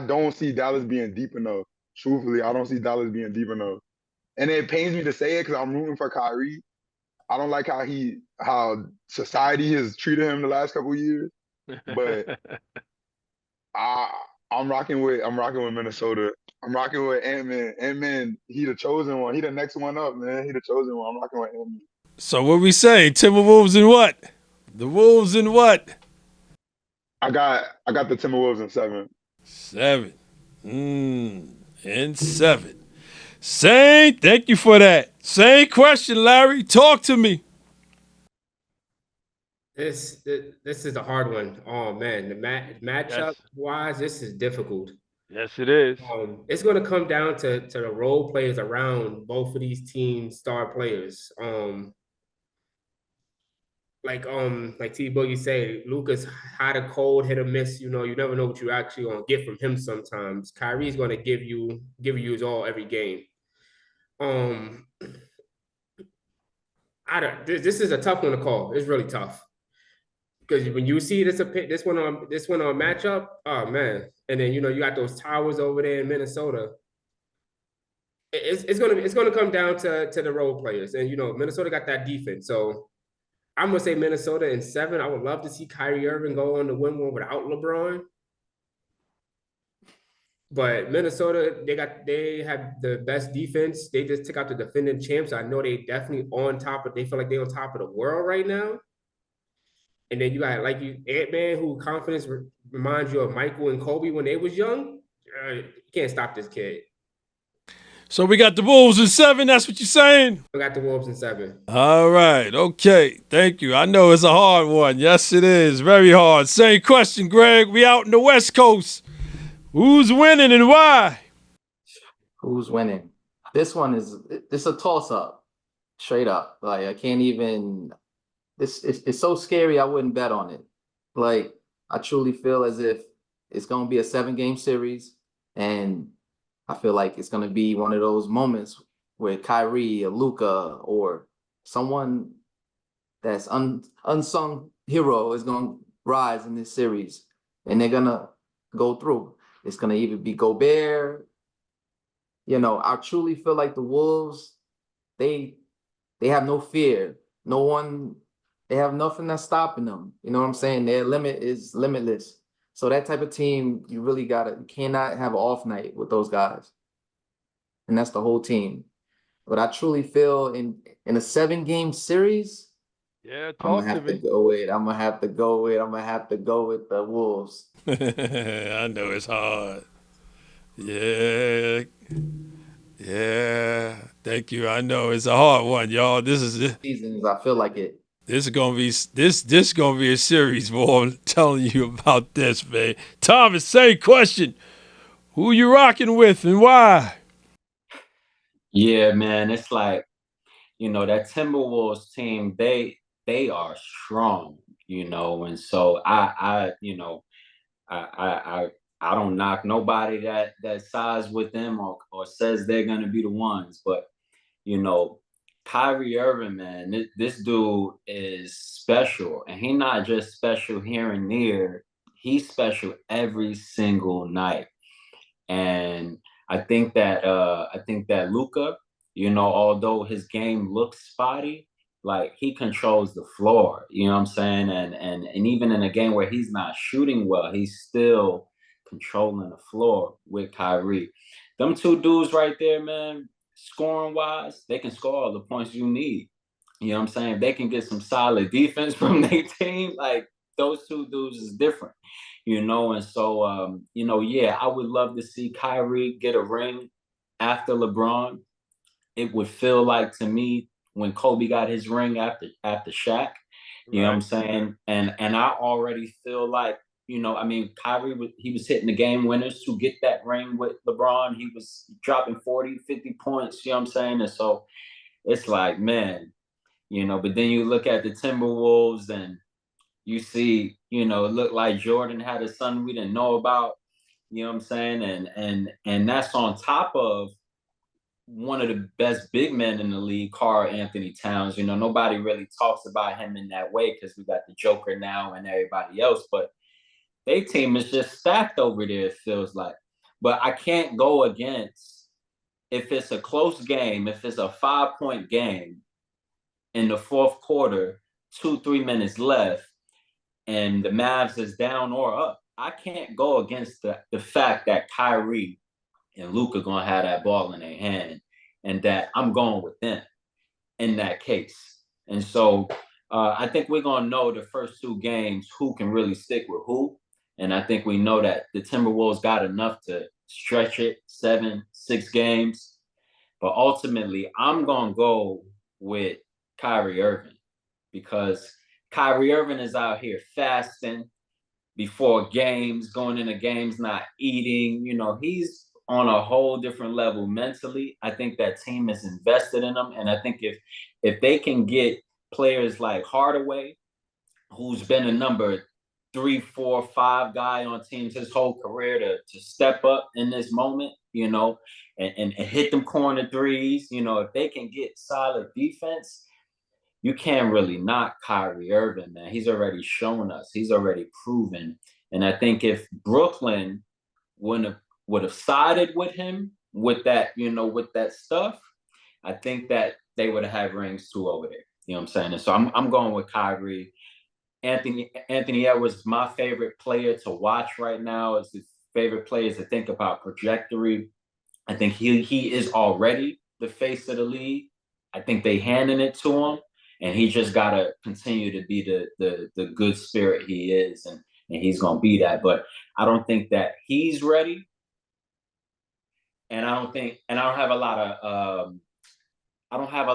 don't see Dallas being deep enough. Truthfully, I don't see Dallas being deep enough. And it pains me to say it because I'm rooting for Kyrie. I don't like how society has treated him the last couple of years. But I'm rocking with Minnesota. I'm rocking with Ant-Man. Ant-Man, he the chosen one. He the next one up, man. He the chosen one. I'm rocking with Ant-Man. So what we say? Timberwolves in what? The Wolves in what? I got the Timberwolves in 7. 7. In 7. Same. Thank you for that. Same question, Larry. Talk to me. This is a hard one. Oh man, the matchup wise, this is difficult. Yes, it is. It's going to come down to the role players around both of these teams' star players. Like T Boogie say, Luka's hot or cold, hit or miss. You never know what you actually gonna get from him. Sometimes Kyrie's gonna give you his all every game. This is a tough one to call. It's really tough because when you see this one on matchup, oh man, and then you got those towers over there in Minnesota. It's gonna come down to the role players, and Minnesota got that defense, so I'm gonna say Minnesota in 7. I would love to see Kyrie Irving go on to win one without LeBron. But Minnesota, they have the best defense. They just took out the defending champs. I know they definitely they feel like they're on top of the world right now. And then you got Ant-Man, who confidence reminds you of Michael and Kobe when they was young. You can't stop this kid. So we got the Wolves in 7. That's what you're saying? We got the Wolves in 7. All right. Okay. Thank you. I know it's a hard one. Yes, it is. Very hard. Same question, Greg. We out in the West Coast. Who's winning and why? Who's winning? This one is a toss-up. Straight up. Like, I can't even... It's so scary I wouldn't bet on it. Like, I truly feel as if it's going to be a 7-game series, and I feel like it's going to be one of those moments where Kyrie or Luka or someone that's unsung hero is going to rise in this series, and they're going to go through. It's going to either be Gobert. I truly feel like the Wolves, they have no fear. They have nothing that's stopping them. You know what I'm saying? Their limit is limitless. So that type of team, you cannot have an off night with those guys. And that's the whole team. But I truly feel in a 7-game series, I'm gonna have to go with the Wolves. I know it's hard. Yeah. Thank you. I know it's a hard one, y'all. This is it. Seasons, I feel like it. This is gonna be this gonna be a series, boy. I'm telling you about this, man. Thomas, same question. Who you rocking with and why? Yeah, man, it's like, that Timberwolves team, they are strong, and so I I don't knock nobody that sides with them or says they're gonna be the ones, but you know, Kyrie Irving, man, this dude is special, and he not just special here and there. He's special every single night. And I think that Luka, although his game looks spotty, like he controls the floor. You know what I'm saying? And even in a game where he's not shooting well, he's still controlling the floor with Kyrie. Them two dudes right there, man, scoring wise, they can score all the points you need. You know what I'm saying? If they can get some solid defense from their team, like those two dudes is different. And so yeah, I would love to see Kyrie get a ring after LeBron. It would feel like to me when Kobe got his ring after Shaq. You know what I'm saying? And I already feel like, Kyrie he was hitting the game winners to get that ring with LeBron. He was dropping 40, 50 points, you know what I'm saying? And so it's like, man, but then you look at the Timberwolves and you see, it looked like Jordan had a son we didn't know about, you know what I'm saying? And that's on top of one of the best big men in the league, Karl Anthony Towns. Nobody really talks about him in that way because we got the Joker now and everybody else, but their team is just stacked over there, it feels like. But I can't go against, if it's a close game, if it's a 5-point game in the fourth quarter, 2-3 minutes left, and the Mavs is down or up, I can't go against the fact that Kyrie and Luka gonna have that ball in their hand, and that I'm going with them in that case. And so I think we're gonna know the first two games who can really stick with who. And I think we know that the Timberwolves got enough to stretch it 7-6 games. But ultimately, I'm gonna go with Kyrie Irving because Kyrie Irving is out here fasting before games, going into games, not eating. He's on a whole different level mentally. I think that team is invested in him. And I think if they can get players like Hardaway, who's been a number 3, 4, 5 guy on teams his whole career to step up in this moment, and hit them corner threes, if they can get solid defense, you can't really knock Kyrie Irving, man. He's already shown us. He's already proven. And I think if Brooklyn would have sided with him with that, with that stuff, I think that they would have had rings too over there. You know what I'm saying? And so I'm going with Kyrie. Anthony Edwards is my favorite player to watch right now. It's his favorite players to think about trajectory. I think he is already the face of the league. I think they handing it to him, and he just gotta continue to be the good spirit he is, and he's gonna be that. But I don't think that he's ready, and I don't have a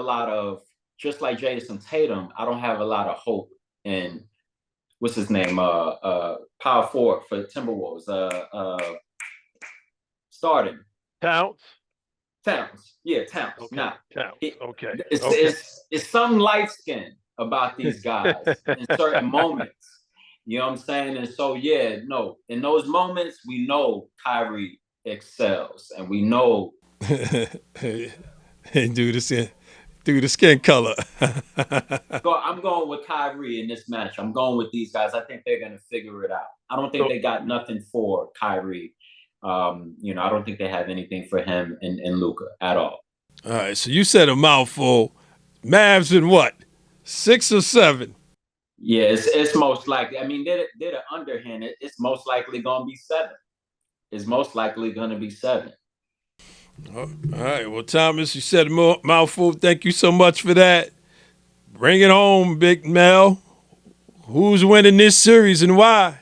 lot of just like Jason Tatum. I don't have a lot of hope in what's his name, power forward for the Timberwolves, starting Towns. Yeah, Towns. Okay. Now, Towns. Okay. It's some light skin about these guys in certain moments. You know what I'm saying? And so, yeah, no, in those moments, we know Kyrie excels, and we know. Hey, do the skin color. I'm going with Kyrie in this match. I'm going with these guys. I think they're going to figure it out. I don't think they got nothing for Kyrie. I don't think they have anything for him and Luka at all. All right, so you said a mouthful. Mavs in what? 6 or 7? Yeah, it's most likely. I mean, they're the underhand. It's most likely going to be 7. It's most likely going to be 7. All right. Well, Thomas, you said a mouthful. Thank you so much for that. Bring it home, Big Mel. Who's winning this series and why?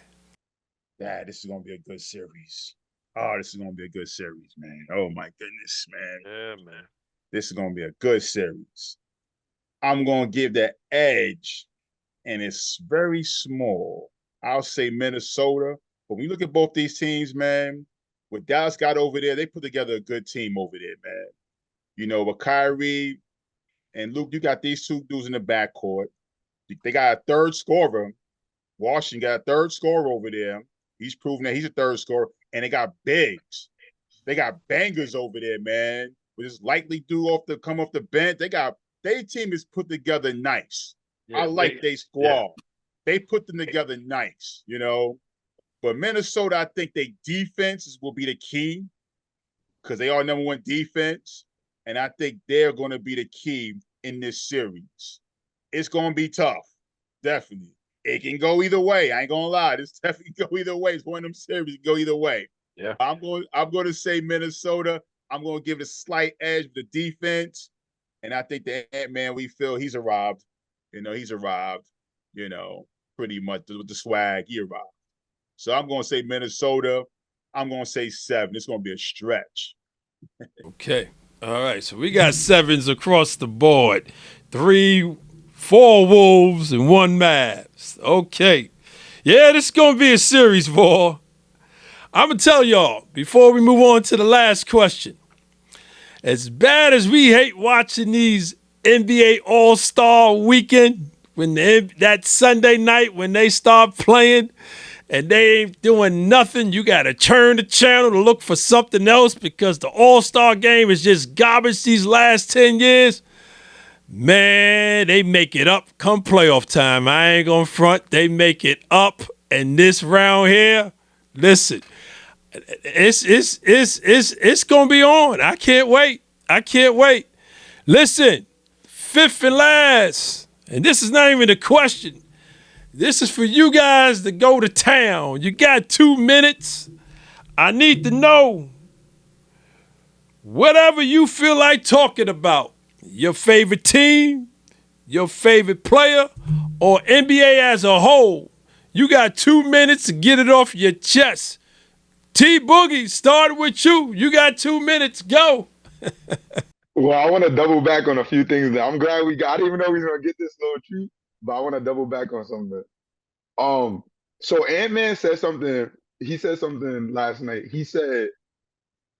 Yeah, this is going to be a good series. Oh, this is going to be a good series, man. Oh, my goodness, man. Yeah, man. This is going to be a good series. I'm going to give the edge and it's very small. I'll say Minnesota. But when you look at both these teams, man, what Dallas got over there, they put together a good team over there, man. You know, with Kyrie and Luke, you got these two dudes in the backcourt. They got a third scorer. Washington got a third scorer over there. He's proven that he's a third scorer. And they got bigs. They got bangers over there, man. With this likely dude come off the bench. Their team is put together nice. Yeah, I like their squad. Yeah. They put them together nice, you know. But Minnesota, I think their defense will be the key because they are number one defense. And I think they're going to be the key in this series. It's going to be tough. Definitely. It can go either way. I ain't going to lie. It's definitely go either way. It's one of them series go either way. Yeah. I'm going to say Minnesota. I'm going to give it a slight edge with the defense. And I think the Ant-Man, we feel he's arrived. You know, he's arrived, you know, pretty much with the swag. He arrived. So I'm going to say Minnesota. I'm going to say 7. It's going to be a stretch. Okay. All right. So we got 7s across the board. 3, 4 Wolves and 1 Mavs. Okay. Yeah, this is going to be a series, boy. I'm going to tell y'all, before we move on to the last question, as bad as we hate watching these NBA All-Star Weekend, when that Sunday night when they start playing and they ain't doing nothing, you got to turn the channel to look for something else because the All-Star game is just garbage these last 10 years. Man, they make it up come playoff time. I ain't going to front. They make it up. And this round here, listen, it's going to be on. I can't wait. Listen, 5th and last, and this is not even a question. This is for you guys to go to town. You got 2 minutes. I need to know whatever you feel like talking about. Your favorite team, your favorite player, or NBA as a whole. You got 2 minutes to get it off your chest. T Boogie, started with you. You got 2 minutes. Go. Well, I want to double back on a few things that I'm glad we got. I didn't even know we was gonna get this little treat, but I want to double back on something. So Ant-Man said something. He said something last night. He said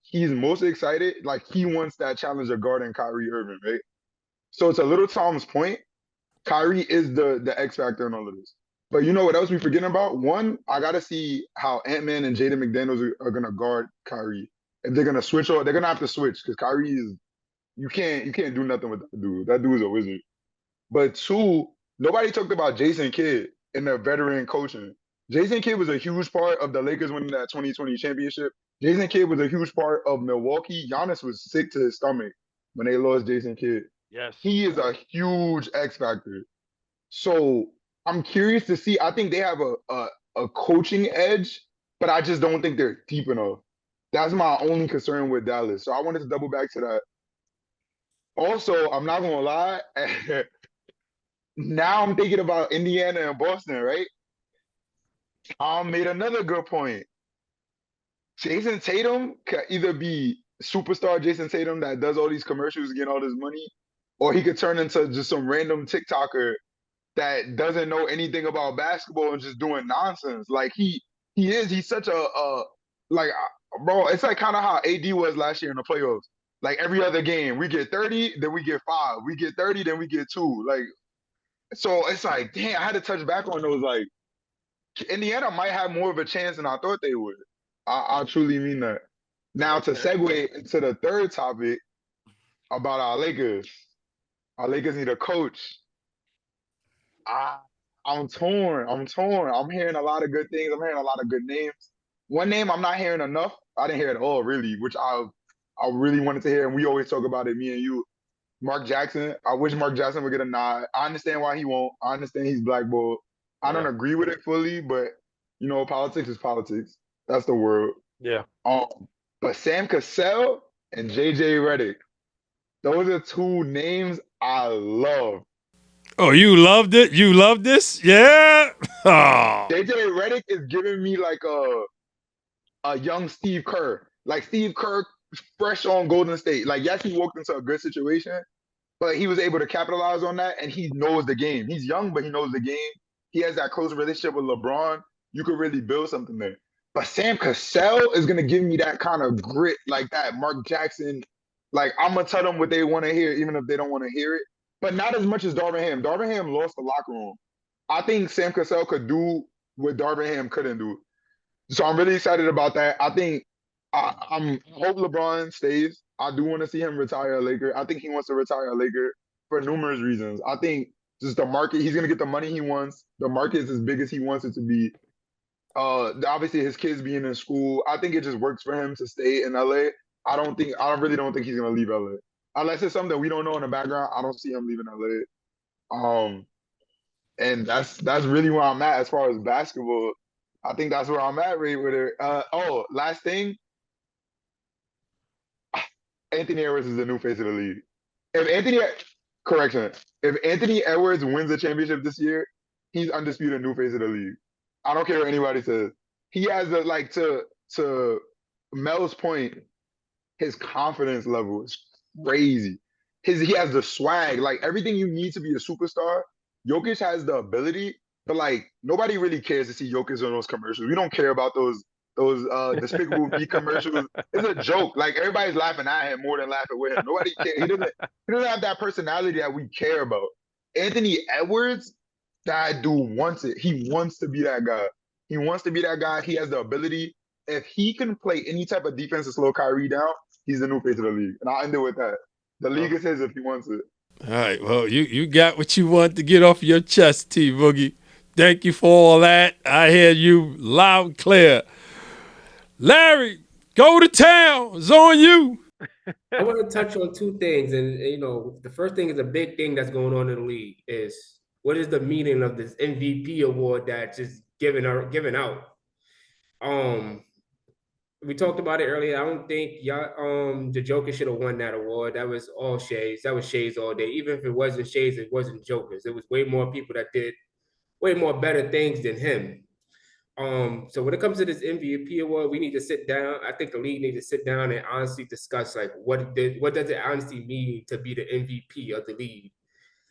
he's most excited, like he wants that challenger guarding Kyrie Irving, right? So to Little Tom's point, Kyrie is the X factor in all of this. But you know what else we forgetting about? One, I gotta see how Ant-Man and Jaden McDaniels are gonna guard Kyrie. If they're gonna switch, or they're gonna have to switch because Kyrie is you can't do nothing with that dude. That dude's a wizard. But 2, nobody talked about Jason Kidd in the veteran coaching. Jason Kidd was a huge part of the Lakers winning that 2020 championship. Jason Kidd was a huge part of Milwaukee. Giannis was sick to his stomach when they lost Jason Kidd. Yes. He is a huge X factor. So I'm curious to see. I think they have a coaching edge, but I just don't think they're deep enough. That's my only concern with Dallas. So I wanted to double back to that. Also, I'm not gonna lie. Now I'm thinking about Indiana and Boston, right? Tom made another good point. Jason Tatum could either be superstar Jason Tatum that does all these commercials, getting all this money, or he could turn into just some random TikToker that doesn't know anything about basketball and just doing nonsense. Like he's such bro. It's like kind of how AD was last year in the playoffs. Like every other game, we get 30, then we get 5. We get 30, then we get 2. Like, so it's like, damn, I had to touch back on those. Like, Indiana might have more of a chance than I thought they would. I truly mean that. Now to segue into the third topic about our Lakers. Our Lakers need a coach. I'm torn. I'm hearing a lot of good things. I'm hearing a lot of good names. One name I'm not hearing enough. I didn't hear it all really, which I really wanted to hear, and we always talk about it, me and you. Mark Jackson. I wish Mark Jackson would get a nod. I understand why he won't. I understand he's blackballed. I don't agree with it fully, but you know, politics is politics. That's the world. Yeah. But Sam Cassell and JJ Redick, those are 2 names I love. Oh, you loved it? You loved this? Yeah. Oh. JJ Redick is giving me like a young Steve Kerr. Like Steve Kerr fresh on Golden State. Like, yes, he walked into a good situation, but he was able to capitalize on that, and he knows the game. He's young, but he knows the game. He has that close relationship with LeBron. You could really build something there. But Sam Cassell is gonna give me that kind of grit, like that Mark Jackson. Like I'm gonna tell them what they want to hear, even if they don't want to hear it. But not as much as Darvin Ham. Darvin Ham lost the locker room. I think Sam Cassell could do what Darvin Ham couldn't do. So I'm really excited about that. I hope LeBron stays. I do want to see him retire a Laker. I think he wants to retire a Laker for numerous reasons. I think just the market, he's gonna get the money he wants. The market is as big as he wants it to be. Obviously his kids being in school, I think it just works for him to stay in LA. I really don't think he's gonna leave LA. Unless it's something we don't know in the background, I don't see him leaving LA. And that's really where I'm at as far as basketball. I think that's where I'm at right with it. Last thing, Anthony Edwards is the new face of the league. If Anthony, correction, if Anthony Edwards wins the championship this year, he's undisputed new face of the league. I don't care what anybody says. He has the like to Mel's point, his confidence level is crazy. He has the swag, like everything you need to be a superstar. Jokic has the ability, but like nobody really cares to see Jokic on those commercials. We don't care about those Despicable Me commercials. It's a joke. Like everybody's laughing at him more than laughing with him. Nobody cares. He doesn't have that personality that we care about. Anthony Edwards, that dude wants it. He wants to be that guy. He wants to be that guy. He has the ability. If he can play any type of defense to slow Kyrie down, he's the new face of the league. And I'll end it with that. The league is his if he wants it. All right. Well, you got what you want to get off your chest, T Boogie. Thank you for all that. I hear you loud and clear. Larry, go to town. It's on you. I want to touch on two things. And, you know, the first thing is a big thing that's going on in the league is what is the meaning of this MVP award that's just given out? We talked about it earlier. I don't think the Joker should have won that award. That was all shades. That was shades all day. Even if it wasn't shades, it wasn't Jokers. It was way more people that did way more better things than him. So when it comes to this MVP award, we need to sit down. I think the league needs to sit down and honestly discuss like what does it honestly mean to be the MVP of the league.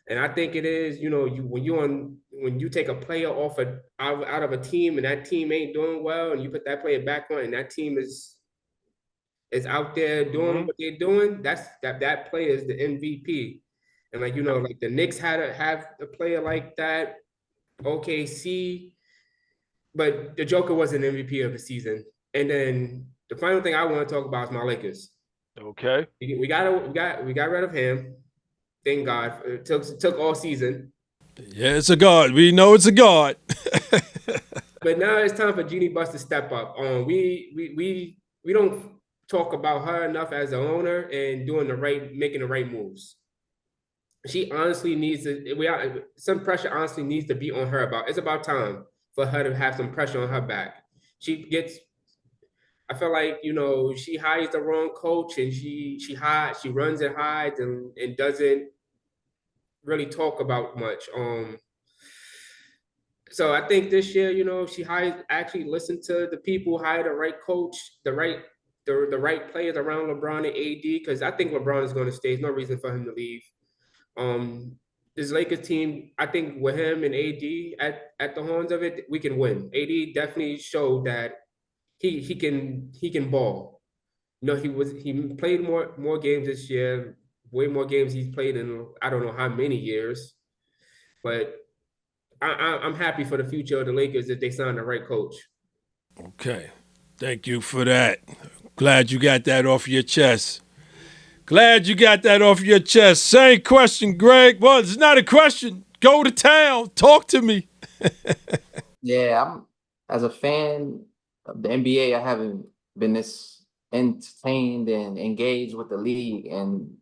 And I think it is, you know, when you take a player off out of a team and that team ain't doing well, and you put that player back on, and that team is out there doing what they're doing, that player is the MVP. And like, you know, like the Knicks have a player like that, OKC, but the Joker was an MVP of the season. And then the final thing I want to talk about is my Lakers. Okay. We got rid of him. Thank God. It took all season. Yeah, it's a guard. We know it's a guard. But now it's time for Jeannie Buss to step up. We don't talk about her enough as an owner and making the right moves. She honestly needs to. Some pressure honestly needs to be on her it's about time for her to have some pressure on her back. I feel like, you know, she hires the wrong coach and she runs and hides and doesn't really talk about much. So I think this year, you know, she actually listened to the people, hired the right coach, the right players around LeBron and AD, because I think LeBron is going to stay. There's no reason for him to leave. This Lakers team, I think with him and AD at the horns of it, we can win. AD definitely showed that he can ball. You know, he played more games this year, way more games he's played in I don't know how many years. But I'm happy for the future of the Lakers if they sign the right coach. Okay. Thank you for that. Glad you got that off your chest. Same question, Greg. Well, it's not a question. Go to town. Talk to me. Yeah, as a fan of the NBA, I haven't been this entertained and engaged with the league in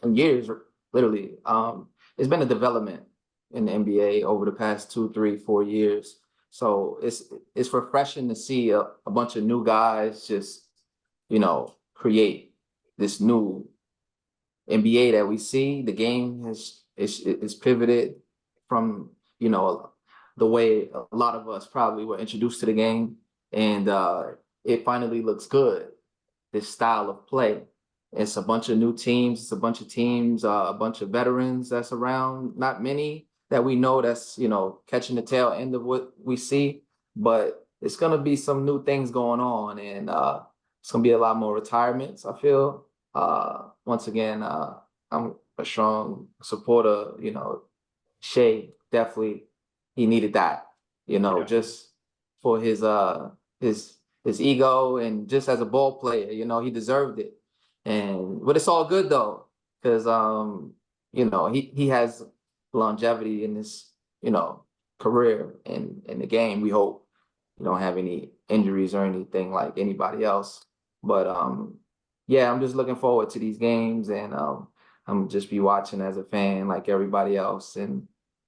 years, literally. It's been a development in the NBA over the past 2, 3, 4 years. So it's refreshing to see a bunch of new guys just, you know, create this new NBA that we see. The game is pivoted from, you know, the way a lot of us probably were introduced to the game, and it finally looks good. This style of play, It's a bunch of new teams. It's a bunch of teams, a bunch of veterans that's around. Not many that we know that's, catching the tail end of what we see, but it's going to be some new things going on, and it's going to be a lot more retirements, I feel. Once again, I'm a strong supporter, Shea, definitely, he needed that, just for his ego, and just as a ball player, he deserved it. But it's all good though, because he has longevity in his career in the game. We hope you don't have any injuries or anything like anybody else. But yeah, I'm just looking forward to these games, and I'm just be watching as a fan like everybody else. And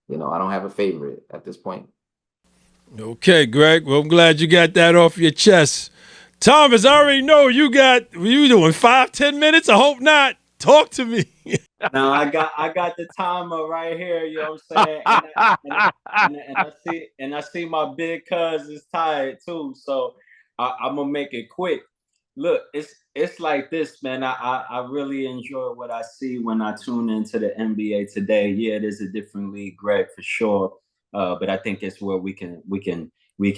I don't have a favorite at this point. Okay, Greg. Well, I'm glad you got that off your chest. Thomas, I already know you doing 5-10 minutes. I hope not. Talk to me. Now I got the timer right here. You know what I'm saying? And I see my big cuz is tired too. So I'm gonna make it quick. Look, it's like this, man. I really enjoy what I see when I tune into the NBA today. Yeah, it is a different league, Greg, for sure. But I think it's where we can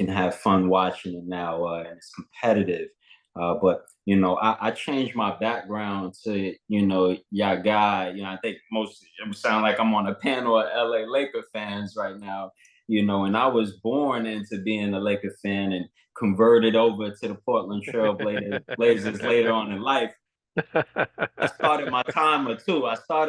have fun watching it now, and it's competitive. But I changed my background to y'all guy. I think most it sound like I'm on a panel of LA Laker fans right now. And I was born into being a Laker fan and converted over to the Portland Trail Blazers later on in life. I started my timer too. Right? So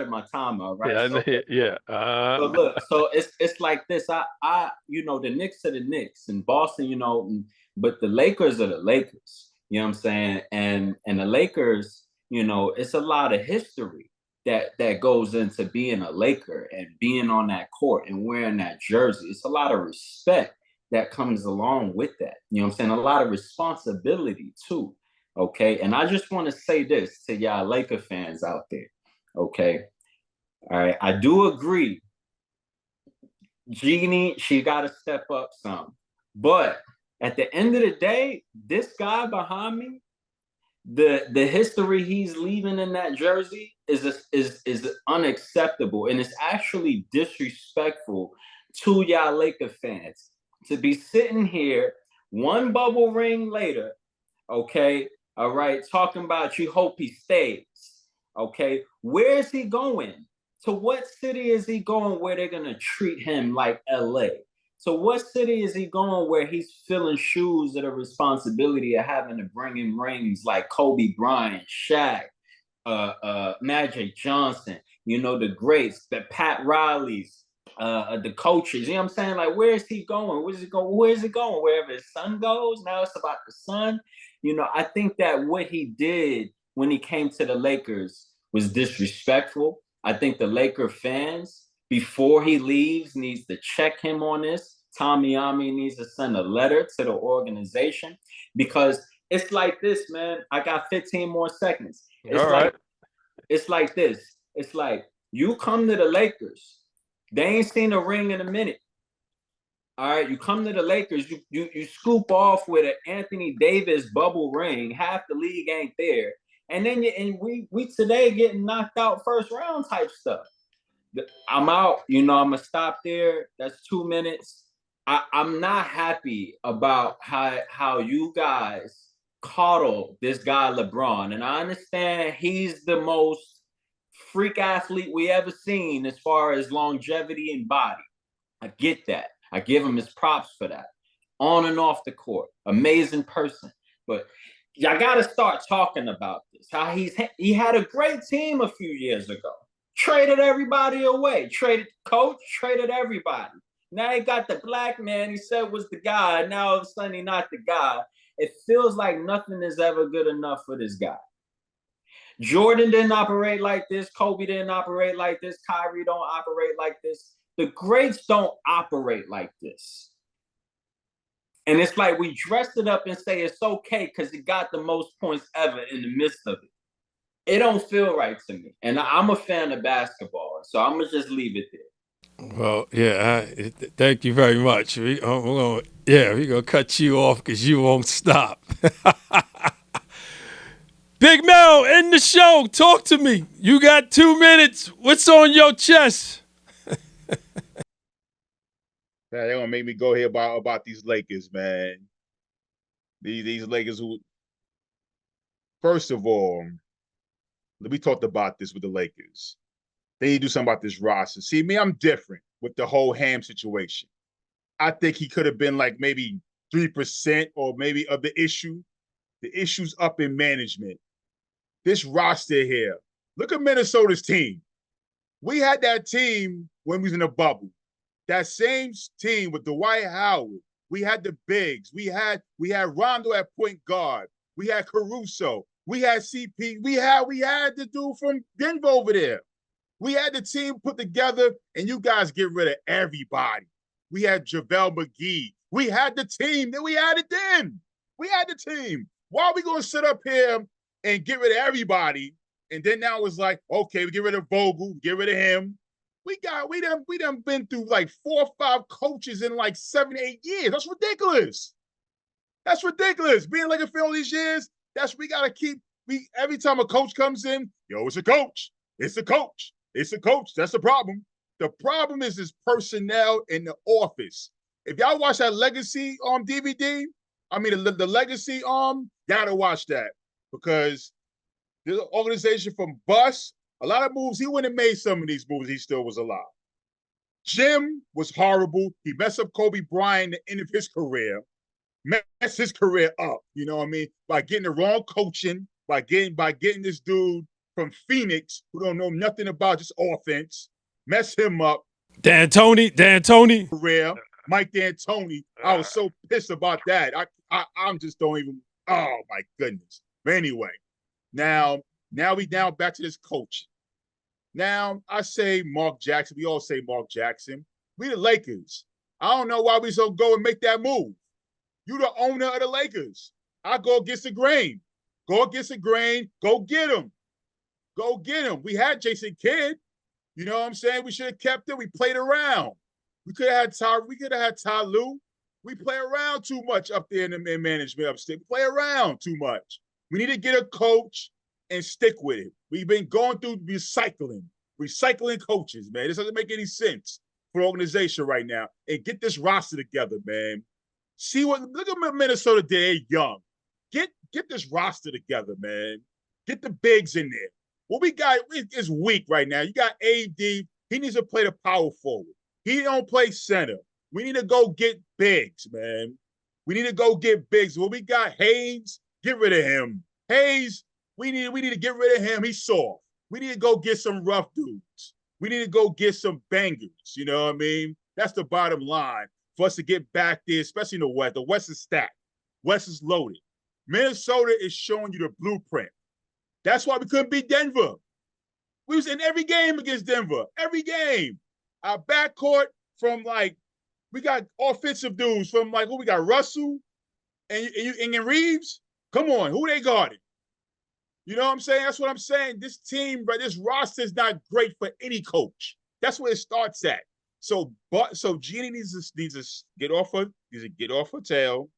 look, so it's like this. The Knicks are the Knicks, and Boston, but the Lakers are the Lakers. You know what I'm saying? And the Lakers, it's a lot of history that goes into being a Laker and being on that court and wearing that jersey. It's a lot of respect that comes along with that. You know what I'm saying? A lot of responsibility too. Okay. And I just want to say this to y'all Laker fans out there. Okay. All right. I do agree. Jeannie, she got to step up some. But at the end of the day, this guy behind me, the history he's leaving in that jersey is unacceptable, and it's actually disrespectful to y'all Laker fans to be sitting here one bubble ring later, okay, all right, talking about you hope he stays, okay. Where is he going? To what city is he going where they're gonna treat him like LA? So what city is he going where he's filling shoes of the responsibility of having to bring in rings like Kobe Bryant, Shaq, Magic Johnson, the greats, the Pat Rileys, the coaches, you know what I'm saying? Like, where is he going? Where's he going? Where is he going? Wherever his son goes, now it's about the son. I think that what he did when he came to the Lakers was disrespectful. I think the Laker fans, before he leaves, needs to check him on this. Miami needs to send a letter to the organization, because it's like this, man. I got 15 more seconds. It's like this. It's like you come to the Lakers. They ain't seen a ring in a minute. All right, you come to the Lakers, you scoop off with an Anthony Davis bubble ring. Half the league ain't there, and then we today getting knocked out first round type stuff. I'm out. I'm gonna stop there. That's 2 minutes. I'm not happy about how you guys coddle this guy LeBron, and I understand he's the most freak athlete we ever seen as far as longevity and body. I get that. I give him his props for that. On and off the court, amazing person. But y'all got to start talking about this. How he had a great team a few years ago. Traded everybody away. Traded coach, traded everybody. Now he got the black man he said was the guy. Now all of a sudden he's not the guy. It feels like nothing is ever good enough for this guy. Jordan didn't operate like this. Kobe didn't operate like this. Kyrie don't operate like this. The greats don't operate like this. And it's like we dressed it up and say it's okay because he got the most points ever in the midst of it. It don't feel right to me. And I'm a fan of basketball, so I'm going to just leave it there. Well, yeah, thank you very much. We're going to cut you off because you won't stop. Big Mel, end the show. Talk to me. You got 2 minutes. What's on your chest? They're gonna make me go here about these Lakers, man. These Lakers who, first of all, we talked about this with the Lakers. They need to do something about this roster. See, me, I'm different with the whole Ham situation. I think he could have been like maybe 3% or maybe of the issue. The issue's up in management. This roster here, look at Minnesota's team. We had that team when we was in the bubble. That same team with Dwight Howard. We had the bigs. We had Rondo at point guard. We had Caruso. We had CP. We had the dude from Denver over there. We had the team put together, and you guys get rid of everybody. We had JaVale McGee. We had the team. Then we had it then. We had the team. Why are we going to sit up here and get rid of everybody? And then now it's like, okay, we get rid of Vogel, get rid of him. We done been through like 4 or 5 coaches in like 7, 8 years. That's ridiculous. That's ridiculous. Being like a fan all these years, we gotta keep. Every time a coach comes in, yo, it's a coach. It's a coach. It's a coach. That's the problem. The problem is his personnel in the office. If y'all watch that Legacy DVD, I mean the Legacy gotta watch that, because the organization from Bus, a lot of moves, he wouldn't have made some of these moves, he still was alive. Jim was horrible. He messed up Kobe Bryant at the end of his career, messed his career up, you know what I mean? By getting the wrong coaching, by getting this dude from Phoenix who don't know nothing about just offense, mess him up. D'Antoni. Career, Mike D'Antoni. I was so pissed about that. I'm just don't even, oh my goodness. But anyway, now we down back to this coach. Now, I say Mark Jackson. We all say Mark Jackson. We the Lakers. I don't know why we so go and make that move. You the owner of the Lakers. I go against the grain. Go against the grain. Go get him. Go get him. We had Jason Kidd. You know what I'm saying? We should have kept it. We played around. We could have had Ty Lue. We play around too much up there in the management upstate. We play around too much. We need to get a coach and stick with it. We've been going through recycling coaches, man. This doesn't make any sense for the organization right now. And get this roster together, man. Look at Minnesota did young. Get this roster together, man. Get the bigs in there. What we got is weak right now. You got AD. He needs to play the power forward. He don't play center. We need to go get bigs, man. We need to go get bigs. What we got, Hayes, get rid of him. Hayes, we need to get rid of him. He's soft. We need to go get some rough dudes. We need to go get some bangers. You know what I mean? That's the bottom line for us to get back there, especially in the West. The West is stacked. West is loaded. Minnesota is showing you the blueprint. That's why we couldn't beat Denver. We was in every game against Denver. Every game. Our backcourt from we got offensive dudes from we got Russell and Reeves. Come on, who they guarding? You know what I'm saying? That's what I'm saying. This team, bro, this roster is not great for any coach. That's where it starts at. So Genie needs to get off her tail.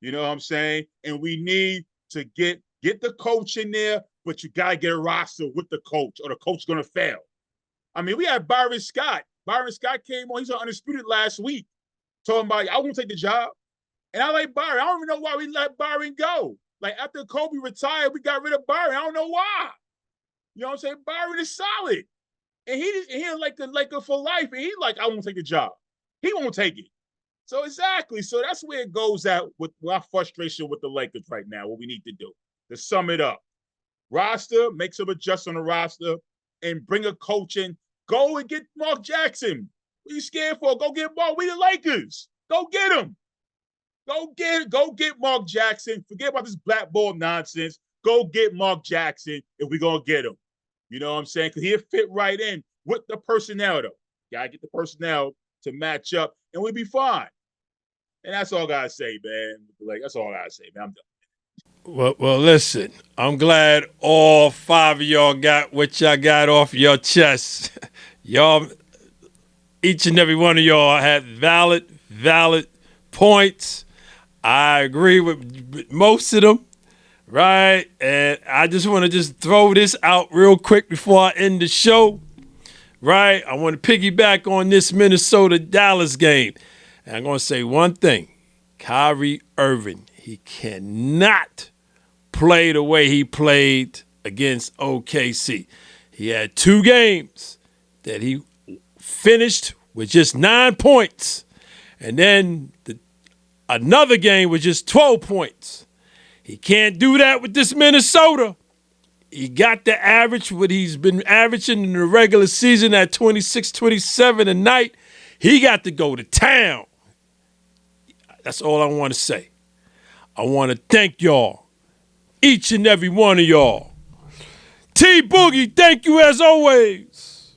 You know what I'm saying? And we need to get the coach in there, but you gotta get a roster with the coach, or the coach is gonna fail. I mean, we had Byron Scott. Byron Scott came on, he's on Undisputed last week, talking about, I won't take the job. And I like Byron. I don't even know why we let Byron go. After Kobe retired, we got rid of Byron. I don't know why. You know what I'm saying? Byron is solid. And he like the Laker for life. And I won't take the job. He won't take it. So exactly. So that's where it goes at with our frustration with the Lakers right now, what we need to do. To sum it up. Roster, make some adjustments on the roster, and bring a coach in. Go and get Mark Jackson. What are you scared for? Go get Mark. We the Lakers. Go get him. Go get Mark Jackson. Forget about this blackball nonsense. Go get Mark Jackson if we're going to get him. You know what I'm saying? Because he'll fit right in with the personnel, though. Got to get the personnel to match up, and we'll be fine. And that's all I got to say, man. That's all I got to say, man. I'm done. Well, listen, I'm glad all 5 of y'all got what y'all got off your chest. Y'all, each and every one of y'all had valid points. I agree with most of them. right? And I just want to just throw this out real quick before I end the show, right? I want to piggyback on this Minnesota-Dallas game. And I'm going to say one thing. Kyrie Irving, he cannot play the way he played against OKC. He had 2 games that he finished with just 9 points. And then another game with just 12 points. He can't do that with this Minnesota. He got the average, what he's been averaging in the regular season at 26, 27 a night. He got to go to town. That's all I want to say. I want to thank y'all, each and every one of y'all. T Boogie, thank you as always.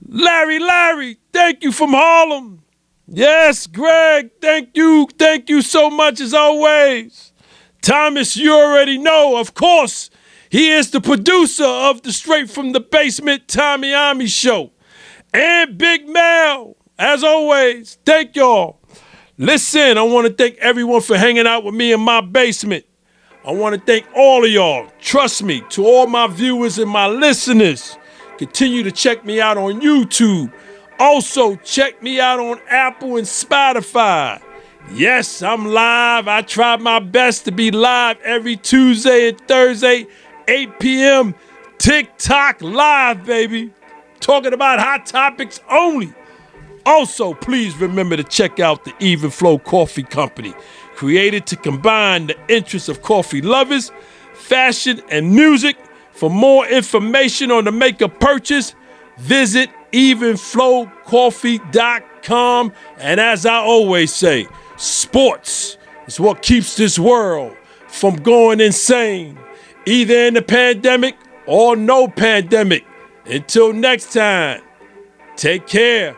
Larry, thank you from Harlem. Yes, Greg, thank you so much as always. Thomas, you already know, of course, he is the producer of the Straight from the Basement Tommyami Show. And Big Mel, as always, thank y'all. Listen, I want to thank everyone for hanging out with me in my basement. I want to thank all of y'all. Trust me, to all my viewers and my listeners, continue to check me out on YouTube. Also, check me out on Apple and Spotify. Yes, I'm live. I try my best to be live every Tuesday and Thursday, 8 p.m. TikTok live, baby. Talking about hot topics only. Also, please remember to check out the Even Flow Coffee Company, created to combine the interests of coffee lovers, fashion, and music. For more information on the make-up purchase, visit evenflowcoffee.com. And as I always say, sports is what keeps this world from going insane, either in the pandemic or no pandemic. Until next time, take care.